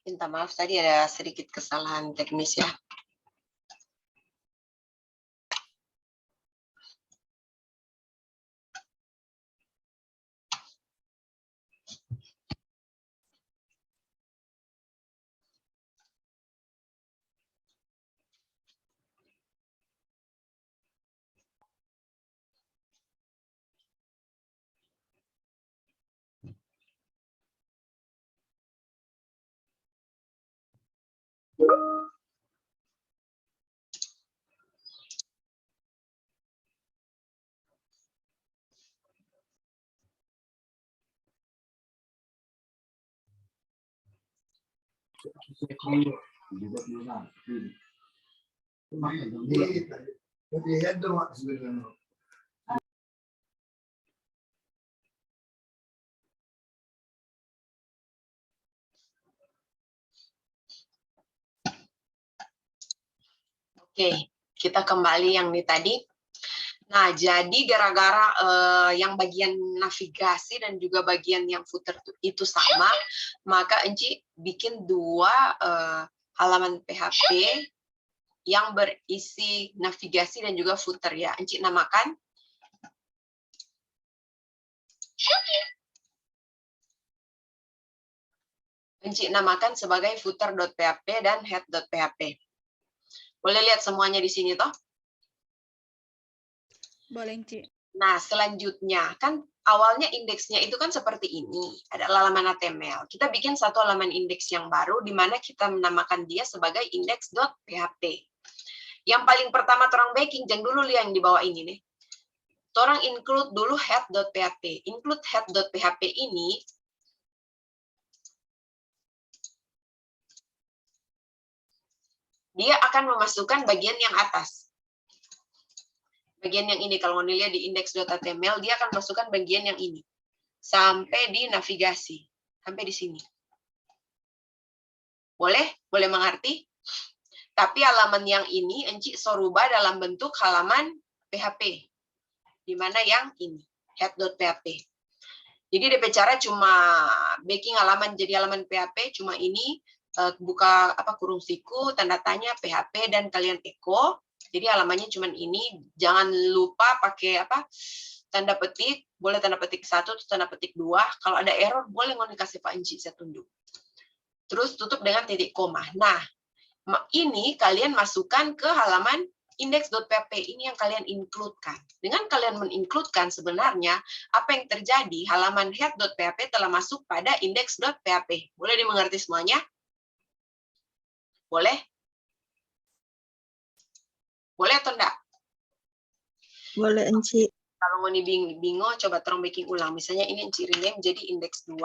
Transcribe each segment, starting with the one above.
Minta maaf tadi ada sedikit kesalahan teknis ya. Oke, kita kembali yang ini tadi. Nah, jadi gara-gara yang bagian navigasi dan juga bagian yang footer itu sama, maka Enci bikin dua halaman PHP yang berisi navigasi dan juga footer ya. Enci namakan sebagai footer.php dan head.php. Boleh lihat semuanya di sini toh? Boleh, Ci. Nah, selanjutnya kan awalnya indeksnya itu kan seperti ini, ada halaman HTML. Kita bikin satu halaman indeks yang baru di mana kita menamakan dia sebagai index.php. Yang paling pertama torang backing, jangan dulu lihat yang di bawah ini nih. Torang include dulu head.php. Include head.php ini dia akan memasukkan bagian yang atas. Bagian yang ini, kalau mau dilihat di index.html, dia akan masukkan bagian yang ini. Sampai di navigasi. Sampai di sini. Boleh? Boleh mengerti? Tapi halaman yang ini, Enci so rubah dalam bentuk halaman PHP. Di mana yang ini, head.php. Jadi DP cara cuma backing halaman jadi halaman PHP, cuma ini, buka kurung siku, tanda tanya, PHP, dan kalian echo. Jadi halamannya cuma ini, jangan lupa pakai tanda petik, boleh tanda petik 1, tanda petik 2. Kalau ada error, boleh kasih Pak Enci, saya tunduk. Terus tutup dengan titik koma. Nah, ini kalian masukkan ke halaman index.php, ini yang kalian include-kan. Dengan kalian men-include-kan sebenarnya, apa yang terjadi, halaman head.php telah masuk pada index.php. Boleh dimengerti semuanya? Boleh? Boleh atau enggak? Boleh, Enci. Kalau mau bingung, coba terong bikin ulang. Misalnya ini Enci rename jadi index 2.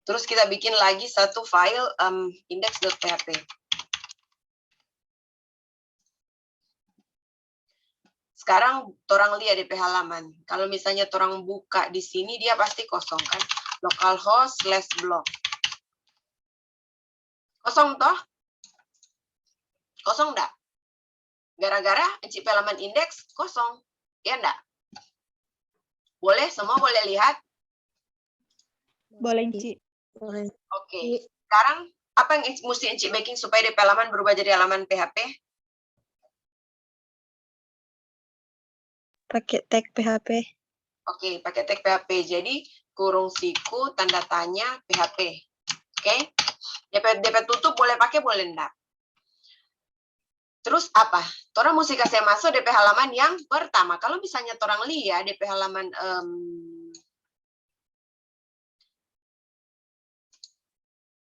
Terus kita bikin lagi satu file index.php. Sekarang torang lihat di halaman. Kalau misalnya torang buka di sini, dia pasti kosong kan? Localhost/blog. Kosong toh? Kosong enggak? Gara-gara Enci halaman indeks kosong. Ya enggak? Boleh? Semua boleh lihat? Boleh, Ci. Boleh. Oke. Sekarang apa yang mesti Enci backing supaya di halaman berubah jadi halaman PHP? Pakai tag PHP. Oke, pakai tag PHP. Jadi kurung siku tanda tanya PHP. Oke? DP tutup boleh pakai, boleh enggak? Terus apa? Torang mesti kasih masuk DP halaman yang pertama. Kalau misalnya torang lihat DP halaman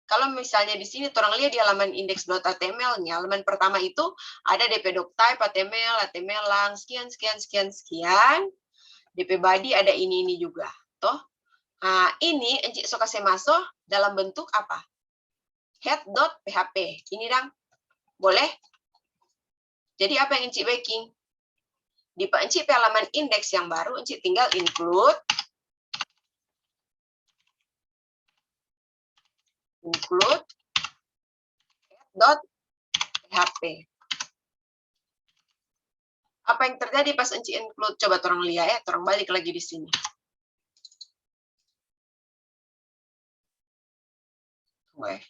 kalau misalnya di sini torang lihat di halaman index.html-nya, halaman pertama itu ada DP doctype, HTML lang, sekian. DP body ada ini juga. Toh? Nah, ini Enci so kasih masuk dalam bentuk apa? Head.php. Ini dang. Boleh? Jadi apa yang Enci backing? Di Enci halaman indeks yang baru, Enci tinggal include head.php. Apa yang terjadi pas Enci include? Coba torang lihat ya, torang balik lagi di sini. Weh.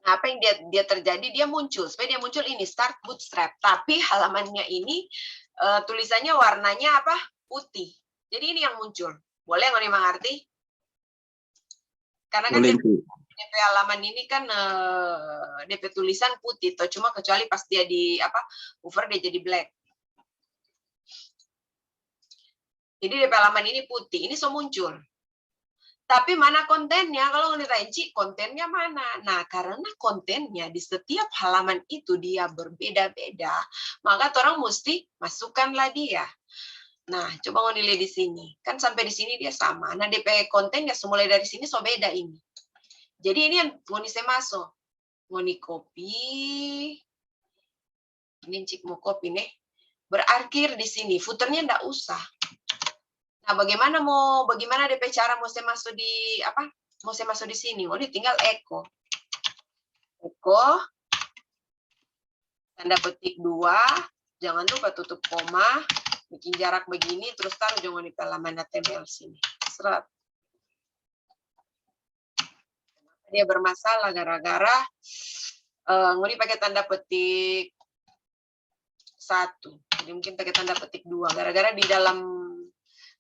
Nah, apa yang dia terjadi? Dia muncul. Supaya dia muncul ini start bootstrap. Tapi halamannya ini tulisannya warnanya apa? Putih. Jadi ini yang muncul. Boleh nggak mengerti? Karena kan DP halaman ini kan DP tulisan putih. Toh cuma kecuali pas dia di apa over dia jadi black. Jadi DP halaman ini putih. Ini so muncul. Tapi mana kontennya? Kalau ditanya, Ci, kontennya mana? Nah, karena kontennya di setiap halaman itu dia berbeda-beda, maka orang mesti masukkanlah dia. Nah, coba ngoni lihat di sini. Kan sampai di sini dia sama. Nah, DP kontennya semulai dari sini so beda ini. Jadi ini yang ngoni saya masuk. Ngoni copy. Ini Cik mau copy nih. Berakhir di sini. Footernya enggak usah. Nah, bagaimana DP cara mau saya masuk di apa? Mau saya masuk di sini. Oh, tinggal echo. Echo tanda petik 2, jangan lupa tutup koma, bikin jarak begini terus taruh jangan di halaman HTML sini. Seret. Dia bermasalah gara-gara ngoni pakai tanda petik 1. Jadi mungkin pakai tanda petik 2 gara-gara di dalam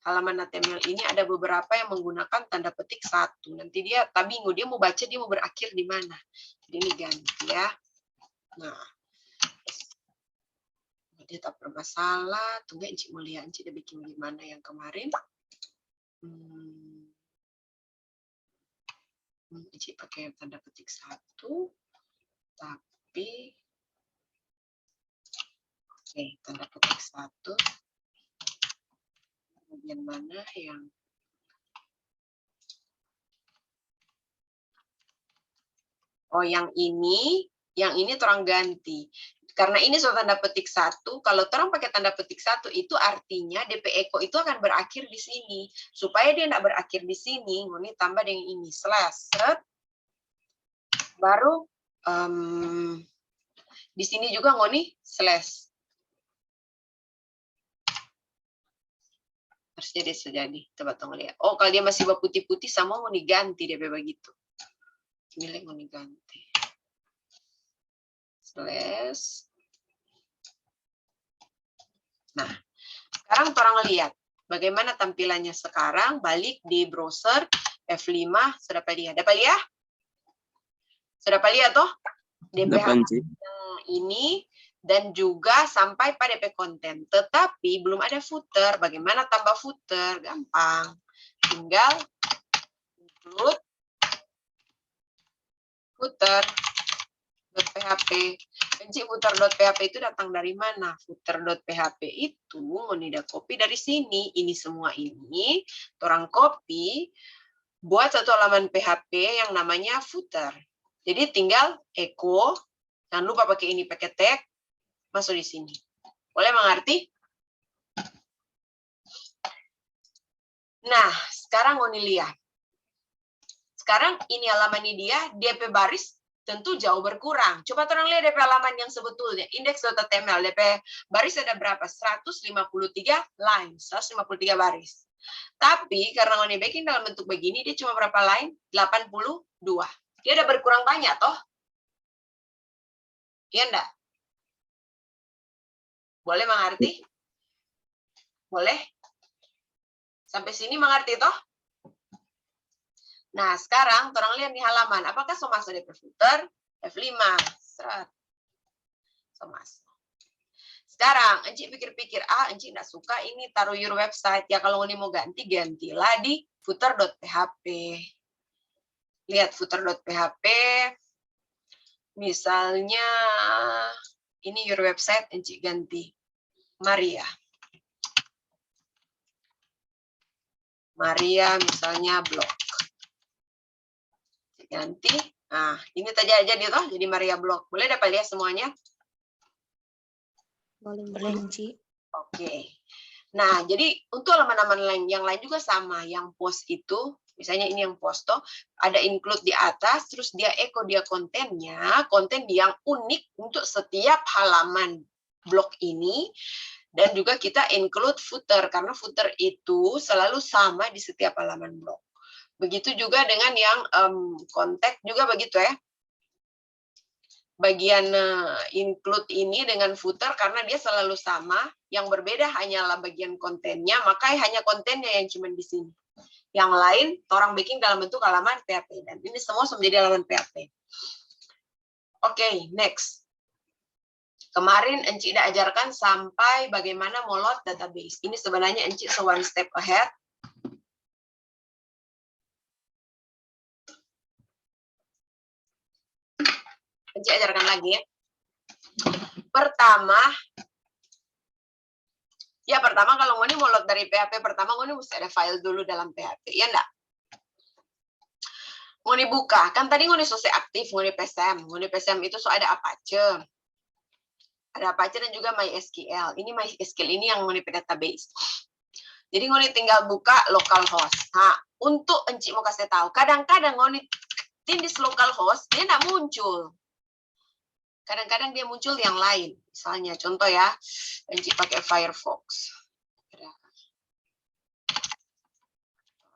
halaman HTML ini ada beberapa yang menggunakan tanda petik 1. Nanti dia bingung, dia mau baca, dia mau berakhir di mana. Jadi ini ganti ya. Nah, dia tak bermasalah. Tunggu Encik mau lihat, Encik udah bikin gimana yang kemarin. Encik pakai tanda petik 1. Tapi, oke, tanda petik 1. Bagian mana yang yang ini terang ganti. Karena ini soal tanda petik 1, kalau terang pakai tanda petik 1 itu artinya DP echo itu akan berakhir di sini. Supaya dia tidak berakhir di sini, ngoni tambah dengan ini slash. Baru di sini juga ngoni slash. Harus jadi. Coba tolong lihat. Oh, kalau dia masih berputih-putih sama mau diganti dia begitu. Milih mau diganti. Slash. Nah, sekarang orang lihat bagaimana tampilannya sekarang. Balik di browser F5 sudah lihat. Dapat lihat? Sudah lihat toh? DP ini dan juga sampai pada DP konten. Tetapi belum ada footer. Bagaimana tambah footer? Gampang. Tinggal include footer.php. Encik footer.php itu datang dari mana? Footer.php itu menida copy dari sini. Ini semua ini orang copy buat satu halaman PHP yang namanya footer. Jadi tinggal echo. Jangan lupa pakai ini, pakai tag. Masuk di sini. Boleh mengerti? Nah, sekarang mau lihat. Sekarang ini halaman ini dia, DP baris tentu jauh berkurang. Coba orang lihat DP halaman yang sebetulnya. Index.html, DP baris ada berapa? 153 line, 153 baris. Tapi karena ngoni backing dalam bentuk begini, dia cuma berapa line? 82. Dia ada berkurang banyak, toh? Iya enggak? Boleh mengerti? Boleh? Sampai sini mengerti, toh? Nah, sekarang orang lihat di halaman. Apakah so masuk di footer? F5. So masuk. Sekarang, Encik pikir-pikir, Encik nggak suka ini taruh your website. Ya, kalau ini mau ganti, gantilah di footer.php. Lihat footer.php. Misalnya, ini your website, Encik ganti. Maria misalnya blog. Ganti. Nah, ini saja jadi toh, jadi Maria blog. Boleh dapat lihat semuanya? Boleh, Encik. Oke. Nah, jadi untuk halaman-halaman lain yang lain juga sama. Yang post itu Misalnya ini yang posto, ada include di atas, terus dia echo dia kontennya, konten yang unik untuk setiap halaman blog ini, dan juga kita include footer, karena footer itu selalu sama di setiap halaman blog. Begitu juga dengan yang kontak juga begitu ya. Bagian include ini dengan footer karena dia selalu sama, yang berbeda hanyalah bagian kontennya, maka hanya kontennya yang cuma di sini. Yang lain orang bikin dalam bentuk halaman PHP, dan ini semua menjadi halaman PHP. Oke, next. Kemarin Enci udah ajarkan sampai bagaimana mau-load database. Ini sebenarnya Enci one step ahead. Enci ajarkan lagi ya. Pertama kalau ngoni mau load dari PHP pertama, ngoni mesti ada file dulu dalam PHP, ya enggak? Ngoni buka, kan tadi ngoni selesai aktif, ngoni PSM itu so ada Apache. Ada Apache dan juga MySQL. Ini MySQL ini yang ngoni database. Jadi ngoni tinggal buka localhost. Nah, untuk Enci mau kasih tahu, kadang-kadang ngoni tindis localhost, dia enggak muncul. Kadang-kadang dia muncul yang lain. Misalnya, contoh ya, Enci pakai Firefox.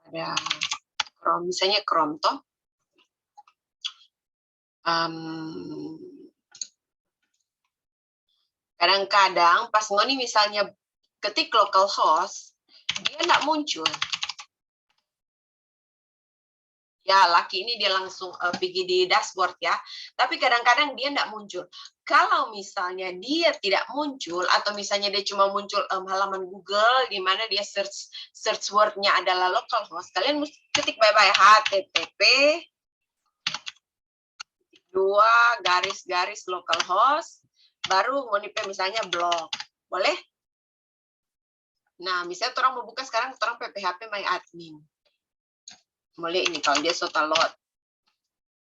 Ada Chrome, misalnya Chrome toh. Kadang-kadang pas ngoni misalnya ketik localhost, dia nggak muncul. Ya, laki ini dia langsung pergi di dashboard ya. Tapi kadang-kadang dia nggak muncul. Kalau misalnya dia tidak muncul, atau misalnya dia cuma muncul halaman Google, di mana dia search word-nya adalah localhost, kalian mesti ketik bye-bye http // localhost, baru ngonipe misalnya blog. Boleh? Nah, misalnya orang mau buka sekarang, orang PHP my admin. Boleh ini, kalau dia sudah load.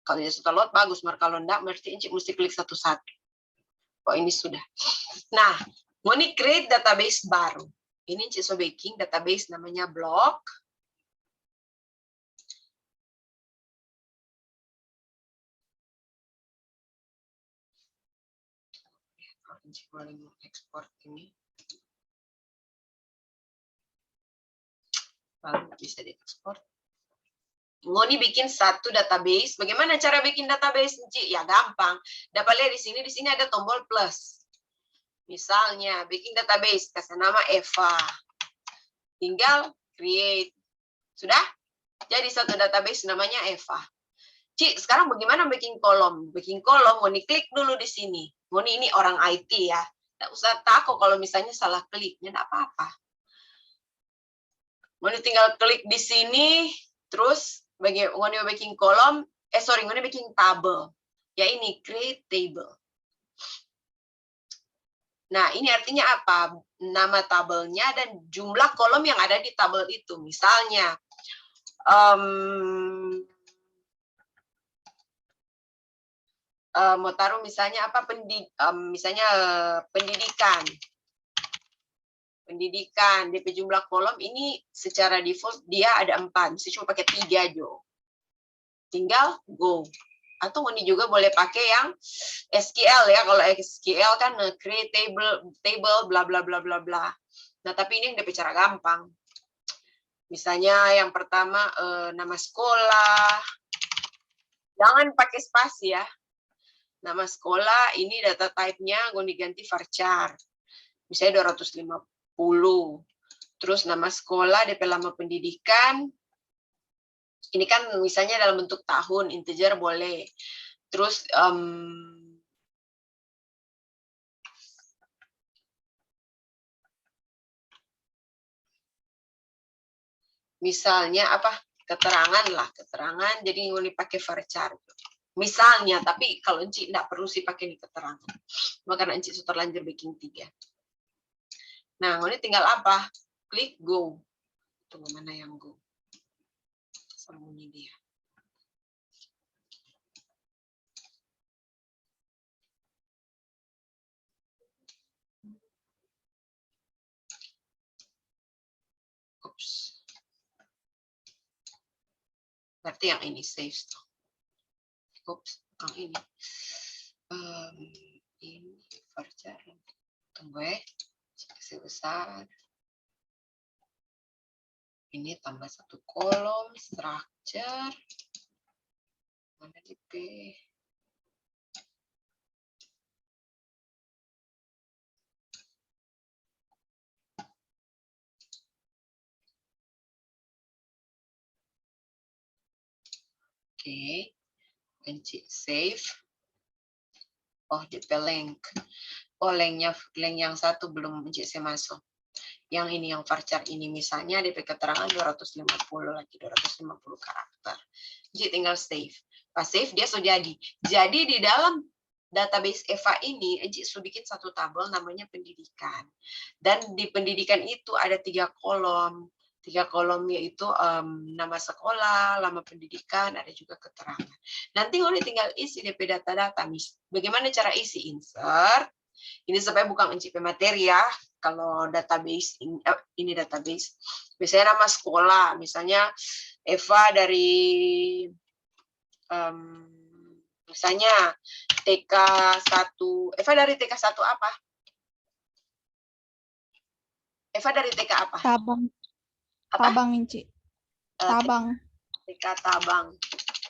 Kalau dia sudah load, bagus. Kalau enggak, mesti klik satu-satu. Oh, ini sudah. Nah, ngoni create database baru. Ini Cik so baking database namanya blog. Cik boleh ekspor ini. Baru bisa diekspor. Ngoni bikin satu database. Bagaimana cara bikin database? Ya gampang. Dapat lihat di sini ada tombol plus. Misalnya bikin database, kasih nama Eva. Tinggal create. Sudah? Jadi satu database namanya Eva. Cik, sekarang bagaimana bikin kolom? Bikin kolom, Ngoni klik dulu di sini. Ngoni ini orang IT ya. Tidak usah takut kalau misalnya salah kliknya, tidak apa-apa. Ngoni tinggal klik di sini, terus Ngoni bikin kolom, Ngoni bikin tabel. Ya ini, create table. Nah, ini artinya apa? Nama tabelnya dan jumlah kolom yang ada di tabel itu. Misalnya, mau taruh misalnya apa? Pendidikan. Pendidikan, DP jumlah kolom ini secara default dia ada 4. Saya cuma pakai 3 Jo. Tinggal go. Atau ini juga boleh pakai yang SQL ya. Kalau SQL kan create table bla bla bla bla bla. Nah, tapi ini DP cara gampang. Misalnya yang pertama nama sekolah. Jangan pakai spasi ya. Nama sekolah ini data type-nya gue diganti varchar. Misalnya 250. Terus nama sekolah, DP lama pendidikan. Ini kan misalnya dalam bentuk tahun, integer boleh. Terus misalnya apa? Keterangan lah, keterangan. Jadi ngoni pakai varchar. Misalnya, tapi kalau Enci tidak perlu sih pakai di keterangan. Maka Enci sudah terlanjur bikin 3. Nah, ngoni tinggal apa? Klik go. Tunggu mana yang go. Sembunyi dia. Oops. Berarti yang ini save. Oops, yang ini. Ini varchar. Tunggu ya. Kasih besar. Ini tambah satu kolom, structure. Mana DP? Oke, kunci save. Oh, DP link. Oh, link yang satu belum saya masuk. Yang ini, yang varchar ini misalnya DP keterangan 250 lagi, 250 karakter. Jadi tinggal save. Pas save dia sudah jadi. Jadi di dalam database EVA ini, Enci sudah bikin satu tabel namanya pendidikan. Dan di pendidikan itu ada 3 kolom. 3 kolom yaitu nama sekolah, lama pendidikan, ada juga keterangan. Nanti Ngoni tinggal isi DP data-data. Bagaimana cara isi? Insert. Ini supaya bukan NCP materi ya. Kalau database, ini database. Biasanya nama sekolah. Misalnya Eva dari, misalnya TK1. Eva dari TK1 apa? Eva dari TK apa? Tabang. Apa? Tabang, Inci. Tabang. TK Tabang.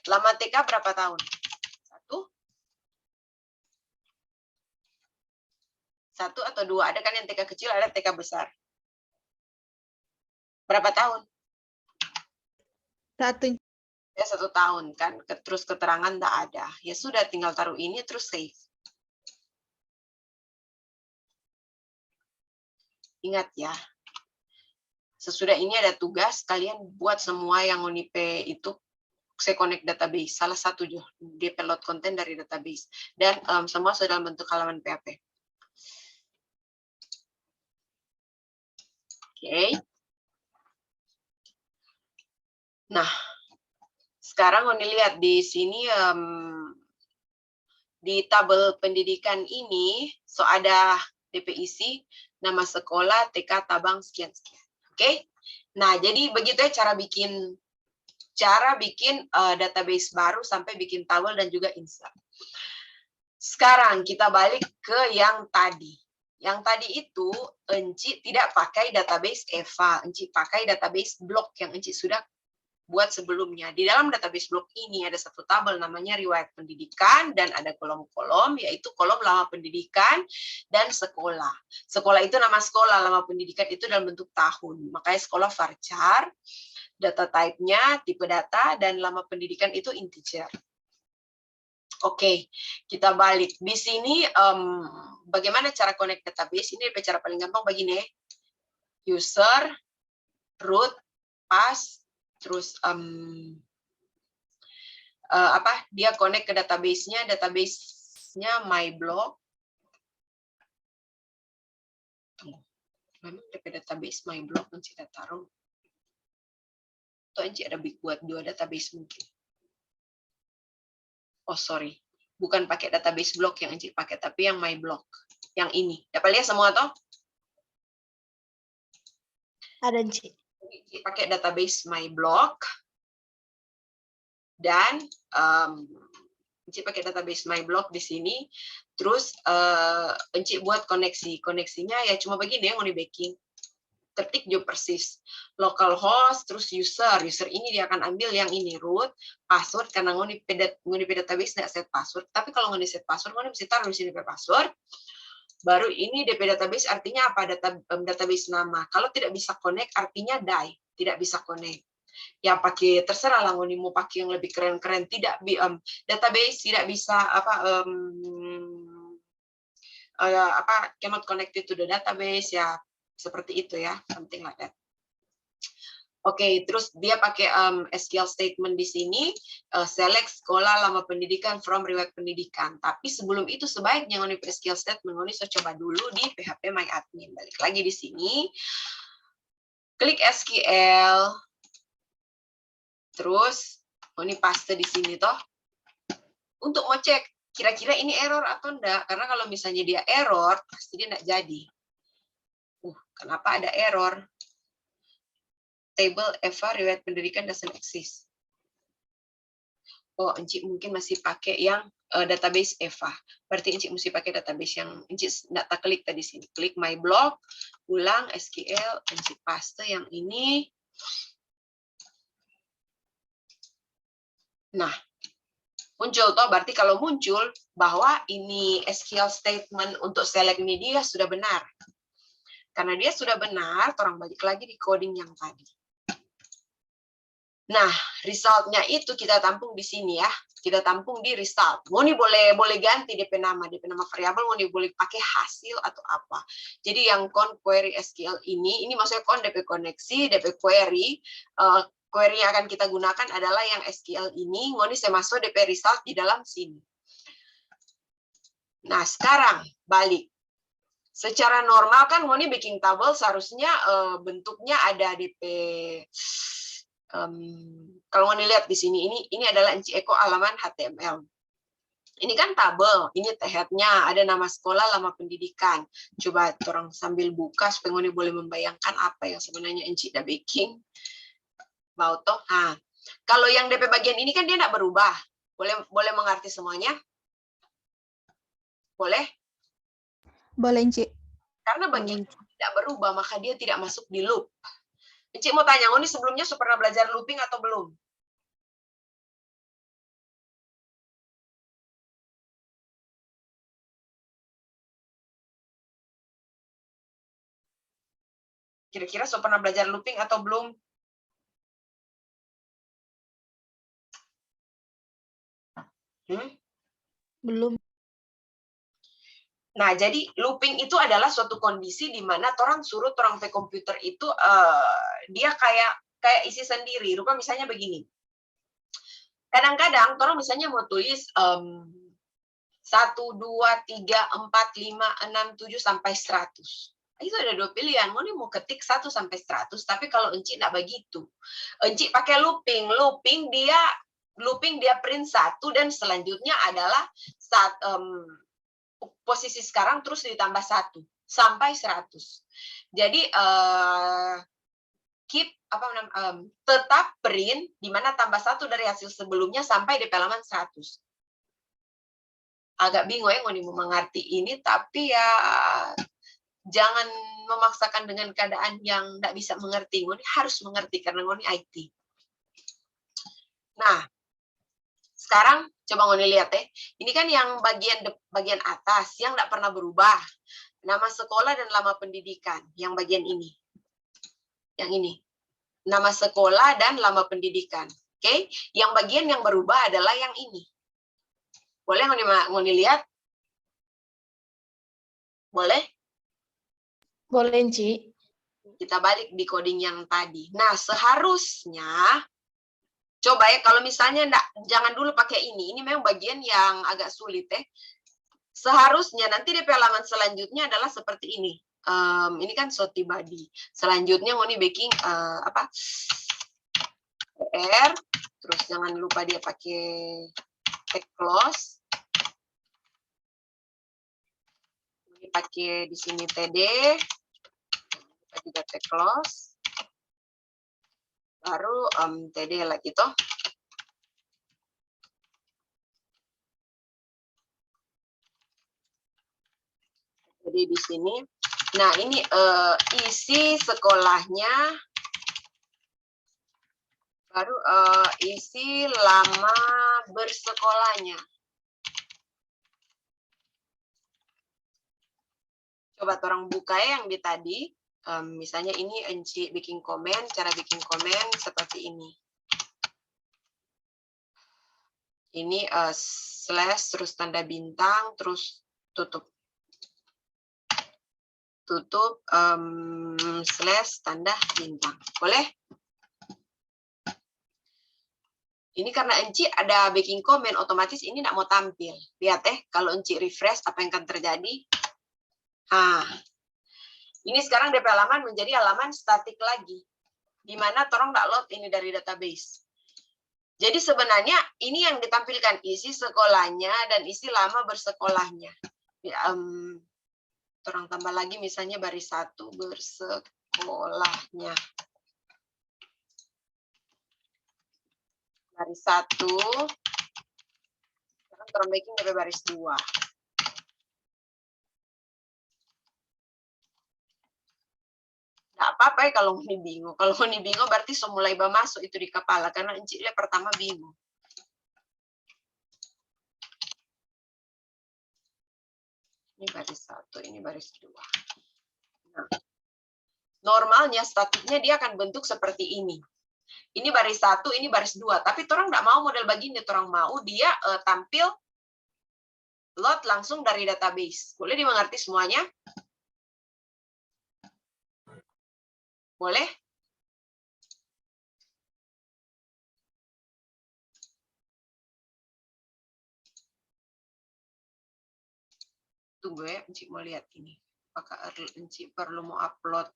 Lama TK berapa tahun? 1 atau 2? Ada kan yang TK kecil, ada TK besar. Berapa tahun? 1. Ya 1 tahun kan. Terus keterangan tidak ada. Ya sudah, tinggal taruh ini terus save. Ingat ya. Sesudah ini ada tugas, kalian buat semua yang Unipe itu saya connect database. Salah satu DP load konten dari database. Dan semua sudah dalam bentuk halaman PHP. Oke. Nah, sekarang Uni lihat di sini di tabel pendidikan ini so ada DP isi nama sekolah TK Tabang sekian-sekian. Oke. Nah, jadi begitu ya cara bikin database baru sampai bikin tabel dan juga insert. Sekarang kita balik ke yang tadi. Yang tadi itu Enci tidak pakai database EVA, Enci pakai database blok yang Enci sudah buat sebelumnya. Di dalam database blok ini ada satu tabel namanya riwayat pendidikan dan ada kolom-kolom yaitu kolom lama pendidikan dan sekolah. Sekolah itu nama sekolah, lama pendidikan itu dalam bentuk tahun. Makanya sekolah varchar, data type-nya tipe data dan lama pendidikan itu integer. Oke, kita balik. Di sini bagaimana cara connect database? Ini cara paling gampang begini. User, root, pass, terus dia connect ke database-nya, database-nya myblog. Tunggu. Memang DP database myblog yang kita taruh. Atau Enci ada buat 2 database mungkin. Oh, sorry. Bukan pakai database blog yang Enci pakai, tapi yang myblog. Yang ini. Dapat lihat semua toh? Ada, Enci. Pakai database myblog. Dan Enci pakai database myblog di sini. Terus Enci buat koneksi. Koneksinya ya cuma begini ya, mau di backing. Ketik juga persis. Localhost, terus user. User ini dia akan ambil yang ini, root, password, karena ngoni database tidak set password. Tapi kalau ngoni set password, ngoni mesti taruh di sini password. Baru ini DP database artinya apa? Database nama. Kalau tidak bisa connect, artinya die. Tidak bisa connect. Yang pakai terserah lah, ngoni mau pakai yang lebih keren-keren. Tidak database tidak bisa cannot connect to the database ya. Seperti itu ya, something like that. Oke, terus dia pakai SQL statement di sini, select sekolah lama pendidikan from riwayat pendidikan. Tapi sebelum itu sebaiknya ngoni SQL statement, ngoni coba dulu di PHP My Admin. Balik lagi di sini, klik SQL, terus ngoni paste di sini toh. Untuk mau cek, kira-kira ini error atau enggak? Karena kalau misalnya dia error, pasti dia enggak jadi. Kenapa ada error? Table EVA riwayat pendidikan doesn't exist. Oh, Encik mungkin masih pakai yang database Eva. Berarti Encik mesti pakai database yang Encik nggak tak klik tadi sini. Klik My Blog, ulang SQL, Encik paste yang ini. Nah, muncul toh, berarti kalau muncul bahwa ini SQL statement untuk select media sudah benar. Karena dia sudah benar, orang balik lagi di coding yang tadi. Nah, result-nya itu kita tampung di sini ya. Kita tampung di result. Ngoni boleh ganti DP nama variabel, ngoni boleh pakai hasil atau apa. Jadi yang con query SQL ini maksudnya con DP koneksi, DP query, query yang akan kita gunakan adalah yang SQL ini, ngoni saya masuk DP result di dalam sini. Nah, sekarang balik. Secara normal kan ngoni bikin tabel seharusnya bentuknya ada DP kalau ngoni lihat di sini ini adalah Encik Eko halaman HTML. Ini kan tabel, ini head-nya ada nama sekolah, nama pendidikan. Coba orang sambil buka supaya ngoni boleh membayangkan apa yang sebenarnya Encik dah bikin. Bau toh. Nah, kalau yang DP bagian ini kan dia tidak berubah. Boleh mengerti semuanya? Boleh? Boleh, Encik. Karena bagian tidak berubah, maka dia tidak masuk di loop. Encik mau tanya, ngoni sebelumnya pernah belajar looping atau belum? Kira-kira pernah belajar looping atau belum? Belum. Nah, jadi looping itu adalah suatu kondisi di mana orang suruh orang pe komputer itu dia kayak isi sendiri. Rupa misalnya begini. Kadang-kadang orang misalnya mau tulis 1, 2, 3, 4, 5, 6, 7 sampai 100. Itu ada dua pilihan. Mau ketik 1 sampai 100, tapi kalau Encik tidak begitu. Encik pakai looping. Looping dia print 1 dan selanjutnya adalah posisi sekarang terus ditambah 1 sampai 100. Jadi tetap print di mana tambah 1 dari hasil sebelumnya sampai di halaman 100. Agak bingung ya ngoni mau mengerti ini, tapi ya jangan memaksakan dengan keadaan yang tidak bisa mengerti. Ngoni harus mengerti karena ngoni IT. Nah, sekarang coba ngoni lihat ya. Ini kan yang bagian atas yang tidak pernah berubah. Nama sekolah dan nama pendidikan. Yang bagian ini. Yang ini. Nama sekolah dan nama pendidikan. Oke? Yang bagian yang berubah adalah yang ini. Boleh ngoni lihat? Boleh? Boleh, Ci. Kita balik di coding yang tadi. Nah, seharusnya coba ya, kalau misalnya jangan dulu pakai ini. Ini memang bagian yang agak sulit ya. Seharusnya nanti di halaman selanjutnya adalah seperti ini. Ini kan shorty body. Selanjutnya ngoni baking PR. Terus jangan lupa dia pakai tag close. Ini pakai di sini TD. Kita juga tag close. Baru TD lagi toh. Jadi di sini. Nah, ini isi sekolahnya. Baru isi lama bersekolahnya. Coba orang buka yang di tadi. Misalnya ini Encik bikin komen, cara bikin komen seperti ini. Ini slash, terus tanda bintang, terus tutup. Tutup slash tanda bintang. Boleh? Ini karena Encik ada baking comment, otomatis ini tidak mau tampil. Lihat kalau Encik refresh, apa yang akan terjadi? Ini sekarang DP halaman menjadi halaman statik lagi. Di mana orang tidak load ini dari database. Jadi sebenarnya ini yang ditampilkan, isi sekolahnya dan isi lama bersekolahnya. Orang tambah lagi misalnya baris 1 bersekolahnya. Baris 1 orang bikin DP baris 2. Nggak apa-apa ya kalau ini bingung. Kalau ini bingung berarti mulai masuk itu di kepala. Karena Encik lihat pertama bingung. Ini baris 1, ini baris 2. Nah, normalnya statiknya dia akan bentuk seperti ini. Ini baris 1, ini baris 2. Tapi orang nggak mau model begini. Orang mau dia tampil load langsung dari database. Boleh dimengerti semuanya? Boleh? Tunggu ya, Encik mau lihat ini. Apakah Encik perlu mau upload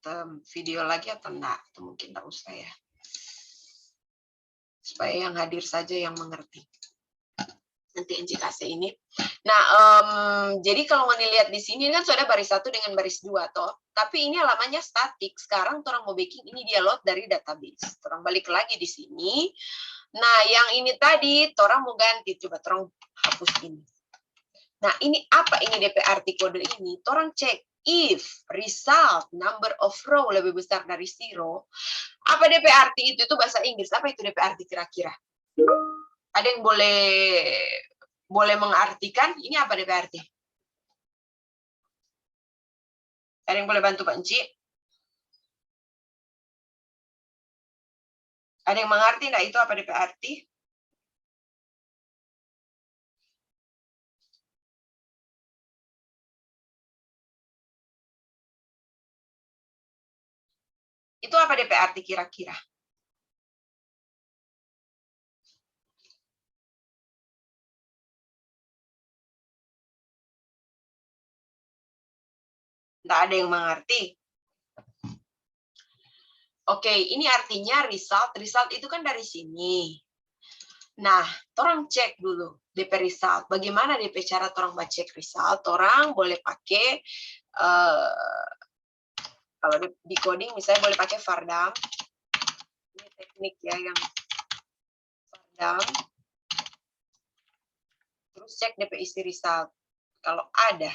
video lagi atau enggak? Atau mungkin tak usah ya. Supaya yang hadir saja yang mengerti. Nanti Encik kasih ini. Nah, jadi kalau mau dilihat di sini kan sudah baris 1 dengan baris 2 toh. Tapi ini halamannya statik. Sekarang orang mau bikin ini dia load dari database. Orang balik lagi di sini. Nah, yang ini tadi orang mau ganti. Coba orang hapus ini. Nah, ini apa ini DP arti kode ini? Orang cek if result number of row lebih besar dari 0. Apa DP arti itu? Itu bahasa Inggris. Apa itu DP arti kira-kira? Ada yang boleh mengartikan? Ini apa DP arti? Ada yang boleh bantu Pak Encik? Ada yang mengerti enggak itu apa DP arti? Itu apa DP arti kira-kira? Nggak ada yang mengerti. Oke, ini artinya result. Result itu kan dari sini. Nah, orang cek dulu DP result. Bagaimana DP cara orang cek result? Orang boleh pakai, kalau di coding misalnya boleh pakai Vardam. Ini teknik ya yang Vardam. Terus cek DP isi result. Kalau ada.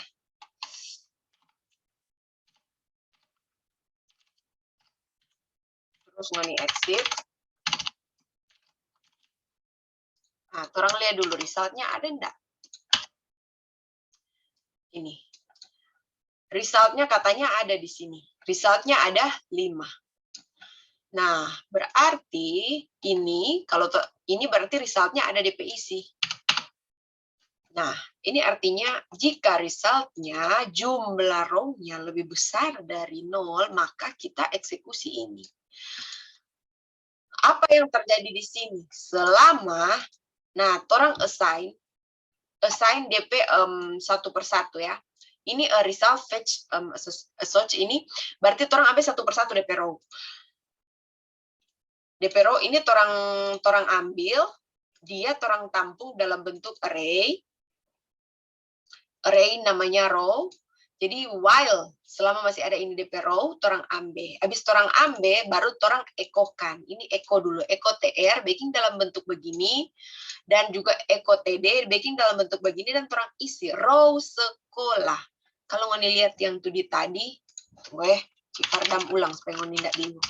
Terus ngoni exit. Nah, orang lihat dulu resultnya ada enggak? Ini. Resultnya katanya ada di sini. Resultnya ada 5. Nah, berarti ini, kalau ini berarti resultnya ada DP isi. Nah, ini artinya jika resultnya jumlah row-nya lebih besar dari 0, maka kita eksekusi ini. Apa yang terjadi di sini? Selama, nah, orang assign DP satu persatu ya. Ini result fetch search ini, berarti orang ambil satu persatu DP row. DP row ini orang ambil, dia orang tampung dalam bentuk array. Array namanya row. Jadi while selama masih ada ini DP row, orang ambil. Habis orang ambil, baru orang ekokan. Ini eko dulu, eko tr, baking dalam bentuk begini, dan juga eko td, baking dalam bentuk begini, dan orang isi row sekolah. Kalau ngoni lihat yang tadi, Vardam ulang supaya ngoni tidak bingung.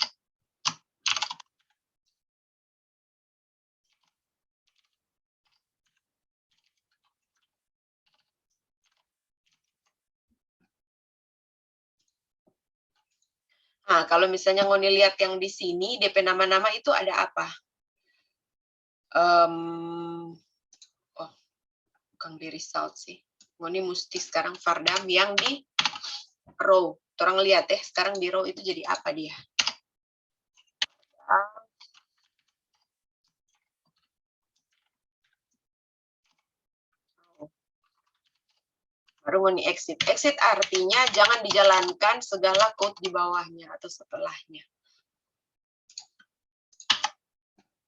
Nah, kalau misalnya ngoni lihat yang di sini, DP nama-nama itu ada apa? Oh, bukan di result sih. Ngoni mesti sekarang Vardam yang di row. Orang lihat ya, sekarang di row itu jadi apa dia? Baru ngoni exit. Exit artinya jangan dijalankan segala code di bawahnya atau setelahnya.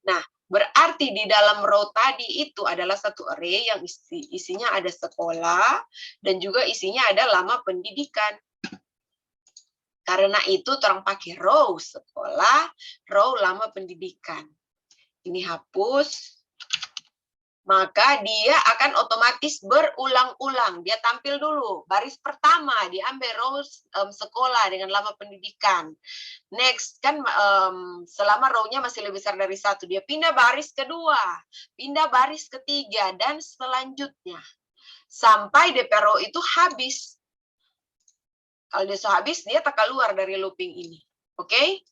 Nah, berarti di dalam row tadi itu adalah satu array yang isinya ada sekolah dan juga isinya ada lama pendidikan. Karena itu orang pakai row sekolah, row lama pendidikan. Ini hapus. maka dia akan otomatis berulang-ulang. Dia tampil dulu. Baris pertama, diambil row sekolah dengan lama pendidikan. Next, kan selama row-nya masih lebih besar dari satu, dia pindah baris kedua, pindah baris ketiga, dan selanjutnya. Sampai DP row itu habis. Kalau dia sudah habis, dia tak keluar dari looping ini. Oke?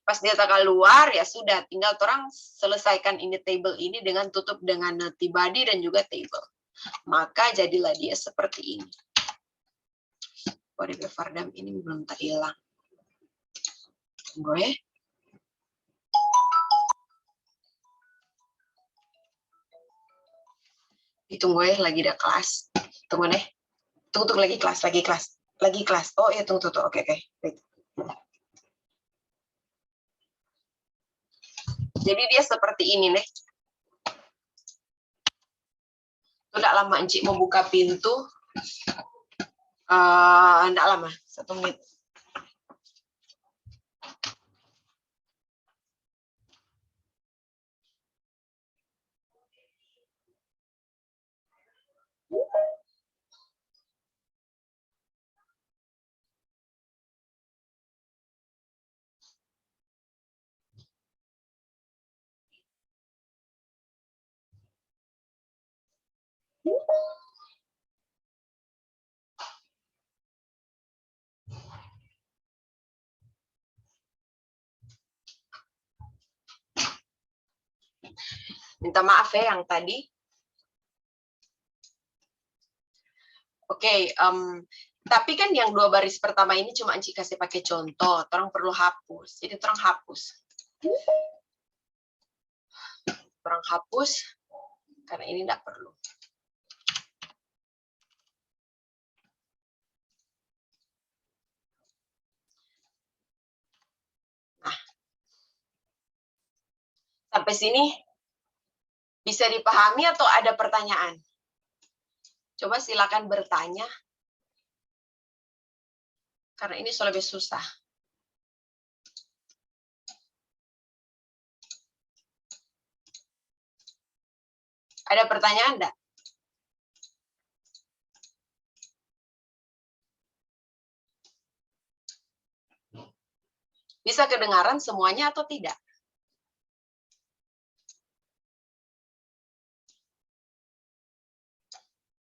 Pas dia tak keluar, ya sudah. Tinggal orang selesaikan ini table ini dengan tutup dengan body dan juga table. Maka jadilah dia seperti ini. Body Fardam ini belum tak hilang. Tunggu ya. Ditunggu ya, lagi ada kelas. Tunggu nih. Tunggu lagi kelas. Oh iya, tunggu. Oke. Wait. Jadi dia seperti ini nih. Tidak lama Encik mau buka pintu. Tidak lama, 1 menit. Minta maaf ya yang tadi. Oke, tapi kan yang 2 baris pertama ini cuma Encik kasih pakai contoh. Orang perlu hapus. Jadi orang hapus. Orang hapus karena ini tidak perlu. Nah, sampai sini bisa dipahami atau ada pertanyaan? Coba silakan bertanya. Karena ini sudah lebih susah. Ada pertanyaan enggak? Bisa kedengaran semuanya atau tidak?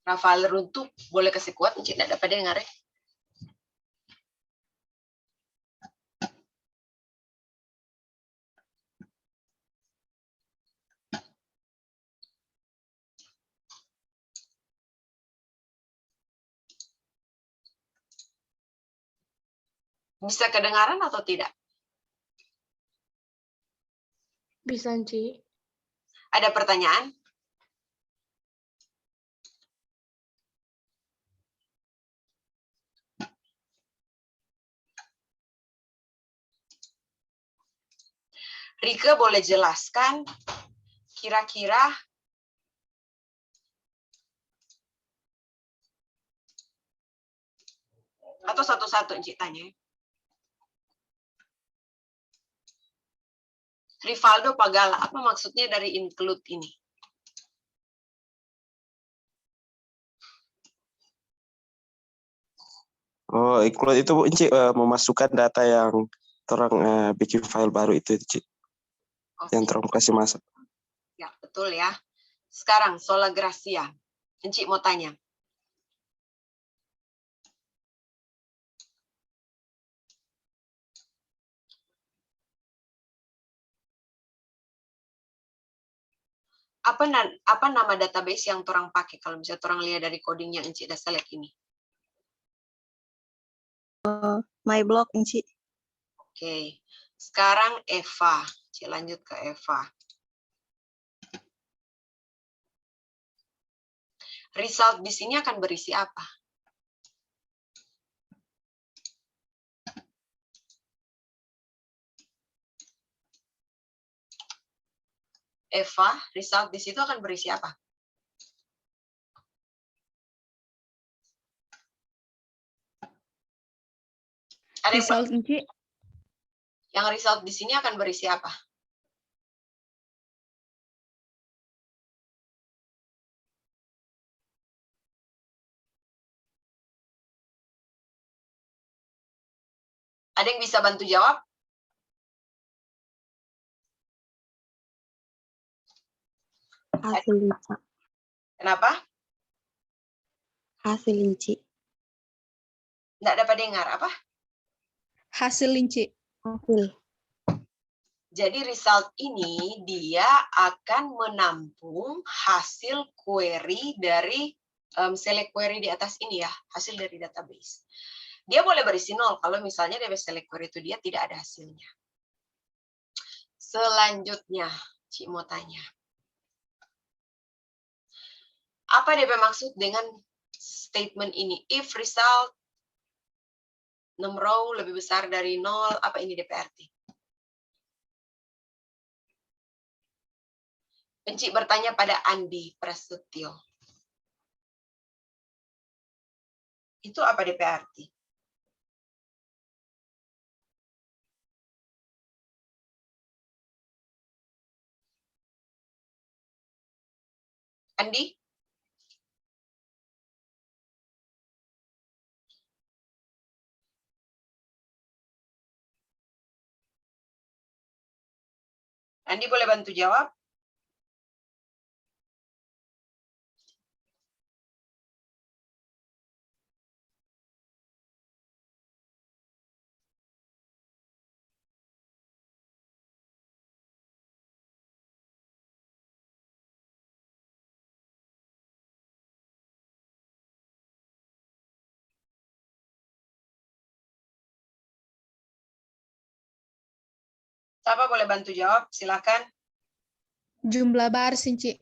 Rafael runtuh, boleh kasih kuat, tidak dapat dengar ya. Bisa kedengaran atau tidak? Bisa, Ci. Ada pertanyaan? Rike boleh jelaskan kira-kira atau satu-satu Encik tanya. Rivaldo Pagala, apa maksudnya dari include ini? Oh, include itu Encik memasukkan data yang orang bikin file baru itu Encik. Oke. Yang orang kasih masuk. Ya, betul ya. Sekarang Sola Gracia. Encik mau tanya. Apa nama database yang orang pakai kalau misalnya orang lihat dari coding yang Encik dah select ini? MyBlog, Encik. Oke. Sekarang Eva. Encik lanjut ke Eva. Result di sini akan berisi apa? Eva, result di situ akan berisi apa? Ada Result Encik. yang result di sini akan berisi apa? Ada yang bisa bantu jawab? Hasil Inci. Kenapa? Hasil Inci. Nggak dapat dengar apa? Hasil Linci. Hasil. Jadi result ini dia akan menampung hasil query dari select query di atas ini ya, hasil dari database. Dia boleh berisi 0 kalau misalnya dari select query itu dia tidak ada hasilnya. Selanjutnya, Cik mau tanya. Apa DP maksud dengan statement ini? If result 6 row lebih besar dari 0, apa ini DP arti? Encik bertanya pada Andi Prasetyo. Itu apa DP arti? Andi? Andi boleh bantu jawab? Siapa boleh bantu jawab? Silakan. Jumlah baris, Inci.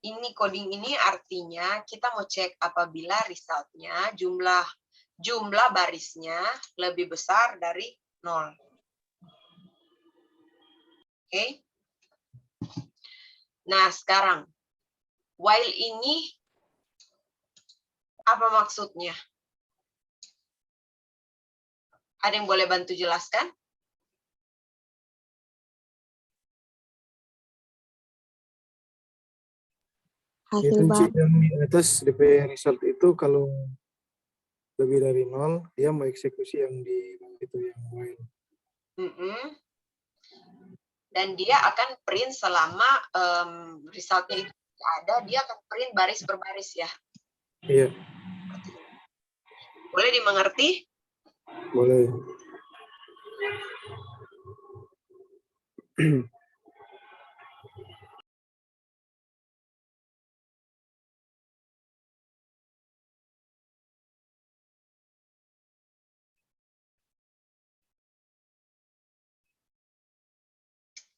Ini coding ini artinya kita mau cek apabila resultnya jumlah barisnya lebih besar dari 0. Oke. Nah, sekarang while ini apa maksudnya? Ada yang boleh bantu jelaskan? Hasil Itu baris. yang di atas DP result itu kalau lebih dari 0, dia mau eksekusi yang di bawah itu yang while. Dan dia akan print selama resultnya itu ada, dia akan print baris per baris ya. Iya, Boleh dimengerti? boleh.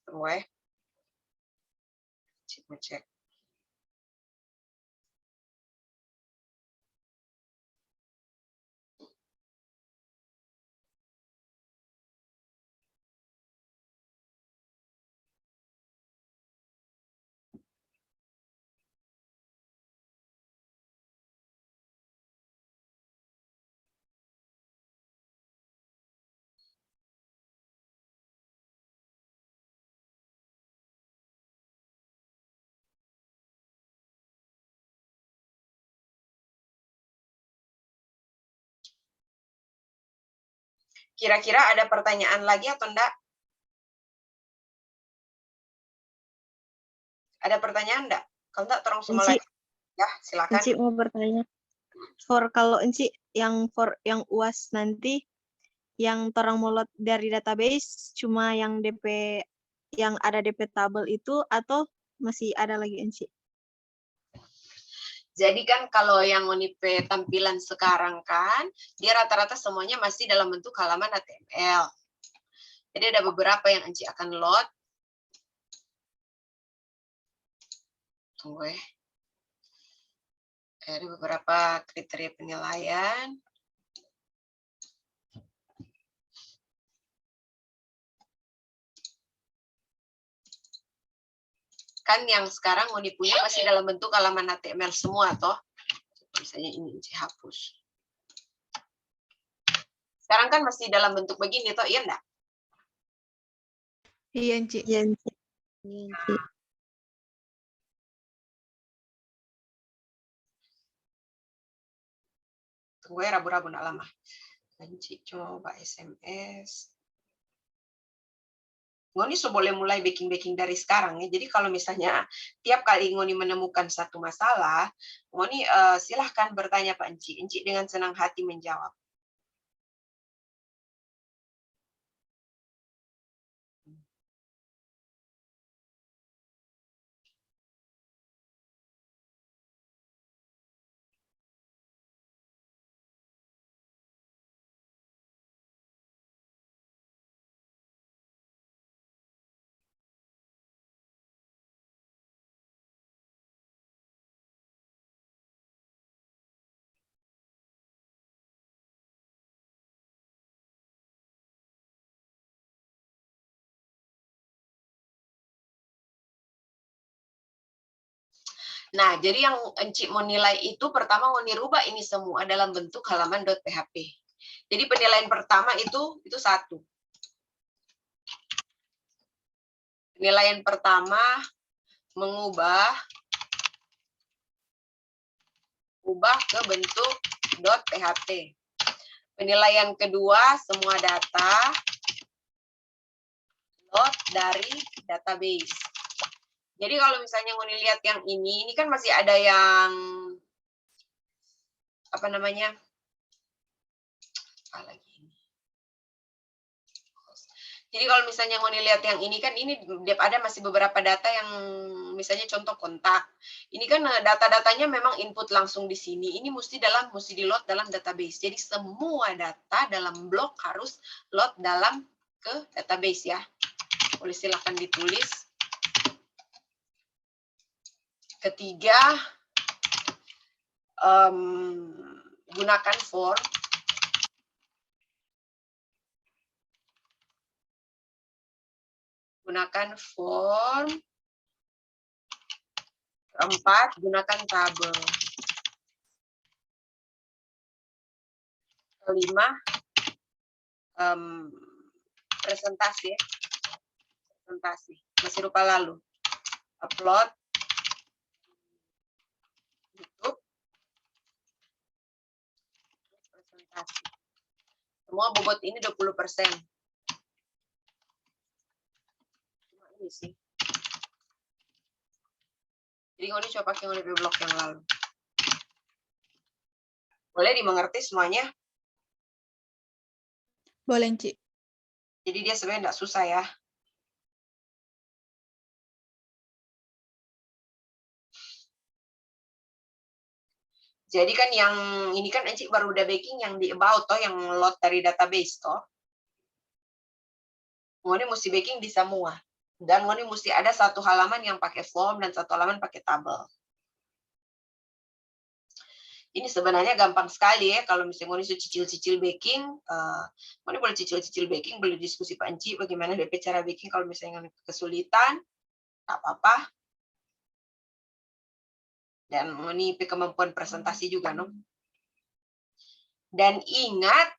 Tunggu ya. Cek. Kira-kira ada pertanyaan lagi atau enggak? Ada pertanyaan enggak? Kalau enggak, tolong semua Enci, lagi. Ya, silakan. Enci mau bertanya. Kalau Enci yang UAS nanti yang orang mau load dari database cuma yang DP yang ada DP tabel itu atau masih ada lagi Enci? Jadi kan kalau yang Unipe tampilan sekarang kan, dia rata-rata semuanya masih dalam bentuk halaman HTML. Jadi ada beberapa yang Enci akan load. Tunggu ya. Ada beberapa kriteria penilaian. Kan yang sekarang Unipunya masih dalam bentuk halaman HTML semua, toh. Misalnya ini Enci hapus. Sekarang kan masih dalam bentuk begini, toh, iya enggak? Iya, Inci. Iya Enci. Iya Enci. Tunggu ya, rabu-rabu enggak lama. Encik coba SMS. Ngoni so boleh mulai baking dari sekarang ya. Jadi kalau misalnya tiap kali Ngoni menemukan satu masalah, Ngoni silahkan bertanya Pak Encik. Encik dengan senang hati menjawab. Nah, jadi yang Encik mau nilai itu pertama Ngoni rubah ini semua dalam bentuk halaman.php. Jadi penilaian pertama itu satu. Penilaian pertama mengubah ke bentuk .php. Penilaian kedua semua data load dari database. Jadi kalau misalnya Ngoni lihat yang ini kan masih ada yang apa namanya? Jadi kalau misalnya Ngoni lihat yang ini kan ini ada masih beberapa data yang misalnya contoh kontak. Ini kan data-datanya memang input langsung di sini. Ini mesti di-load dalam database. Jadi semua data dalam blok harus load dalam ke database ya. Boleh silakan ditulis. Ketiga, gunakan form. Gunakan form. Keempat, gunakan tabel. Kelima, presentasi. Presentasi. Masih rupa lalu. Upload. YouTube. Presentasi. Semua bobot ini 20%. Cuma ini sih. Jadi Ngoni coba pakai Ngoni blok yang lalu. Boleh dimengerti semuanya? Boleh, Encik. Jadi dia sebenarnya tidak susah ya. Jadi kan yang ini kan Encik baru udah baking yang di about toh, yang load dari database toh. Ngoni mesti baking di semua. Dan Ngoni mesti ada satu halaman yang pakai form dan satu halaman pakai tabel. Ini sebenarnya gampang sekali ya, kalau misalnya Ngoni cicil-cicil baking, Ngoni boleh cicil-cicil baking, boleh diskusi Pak Encik bagaimana DP cara baking kalau misalnya Ngoni kesulitan, tak apa-apa. Dan Ngoni kemampuan presentasi juga, no? Dan ingat,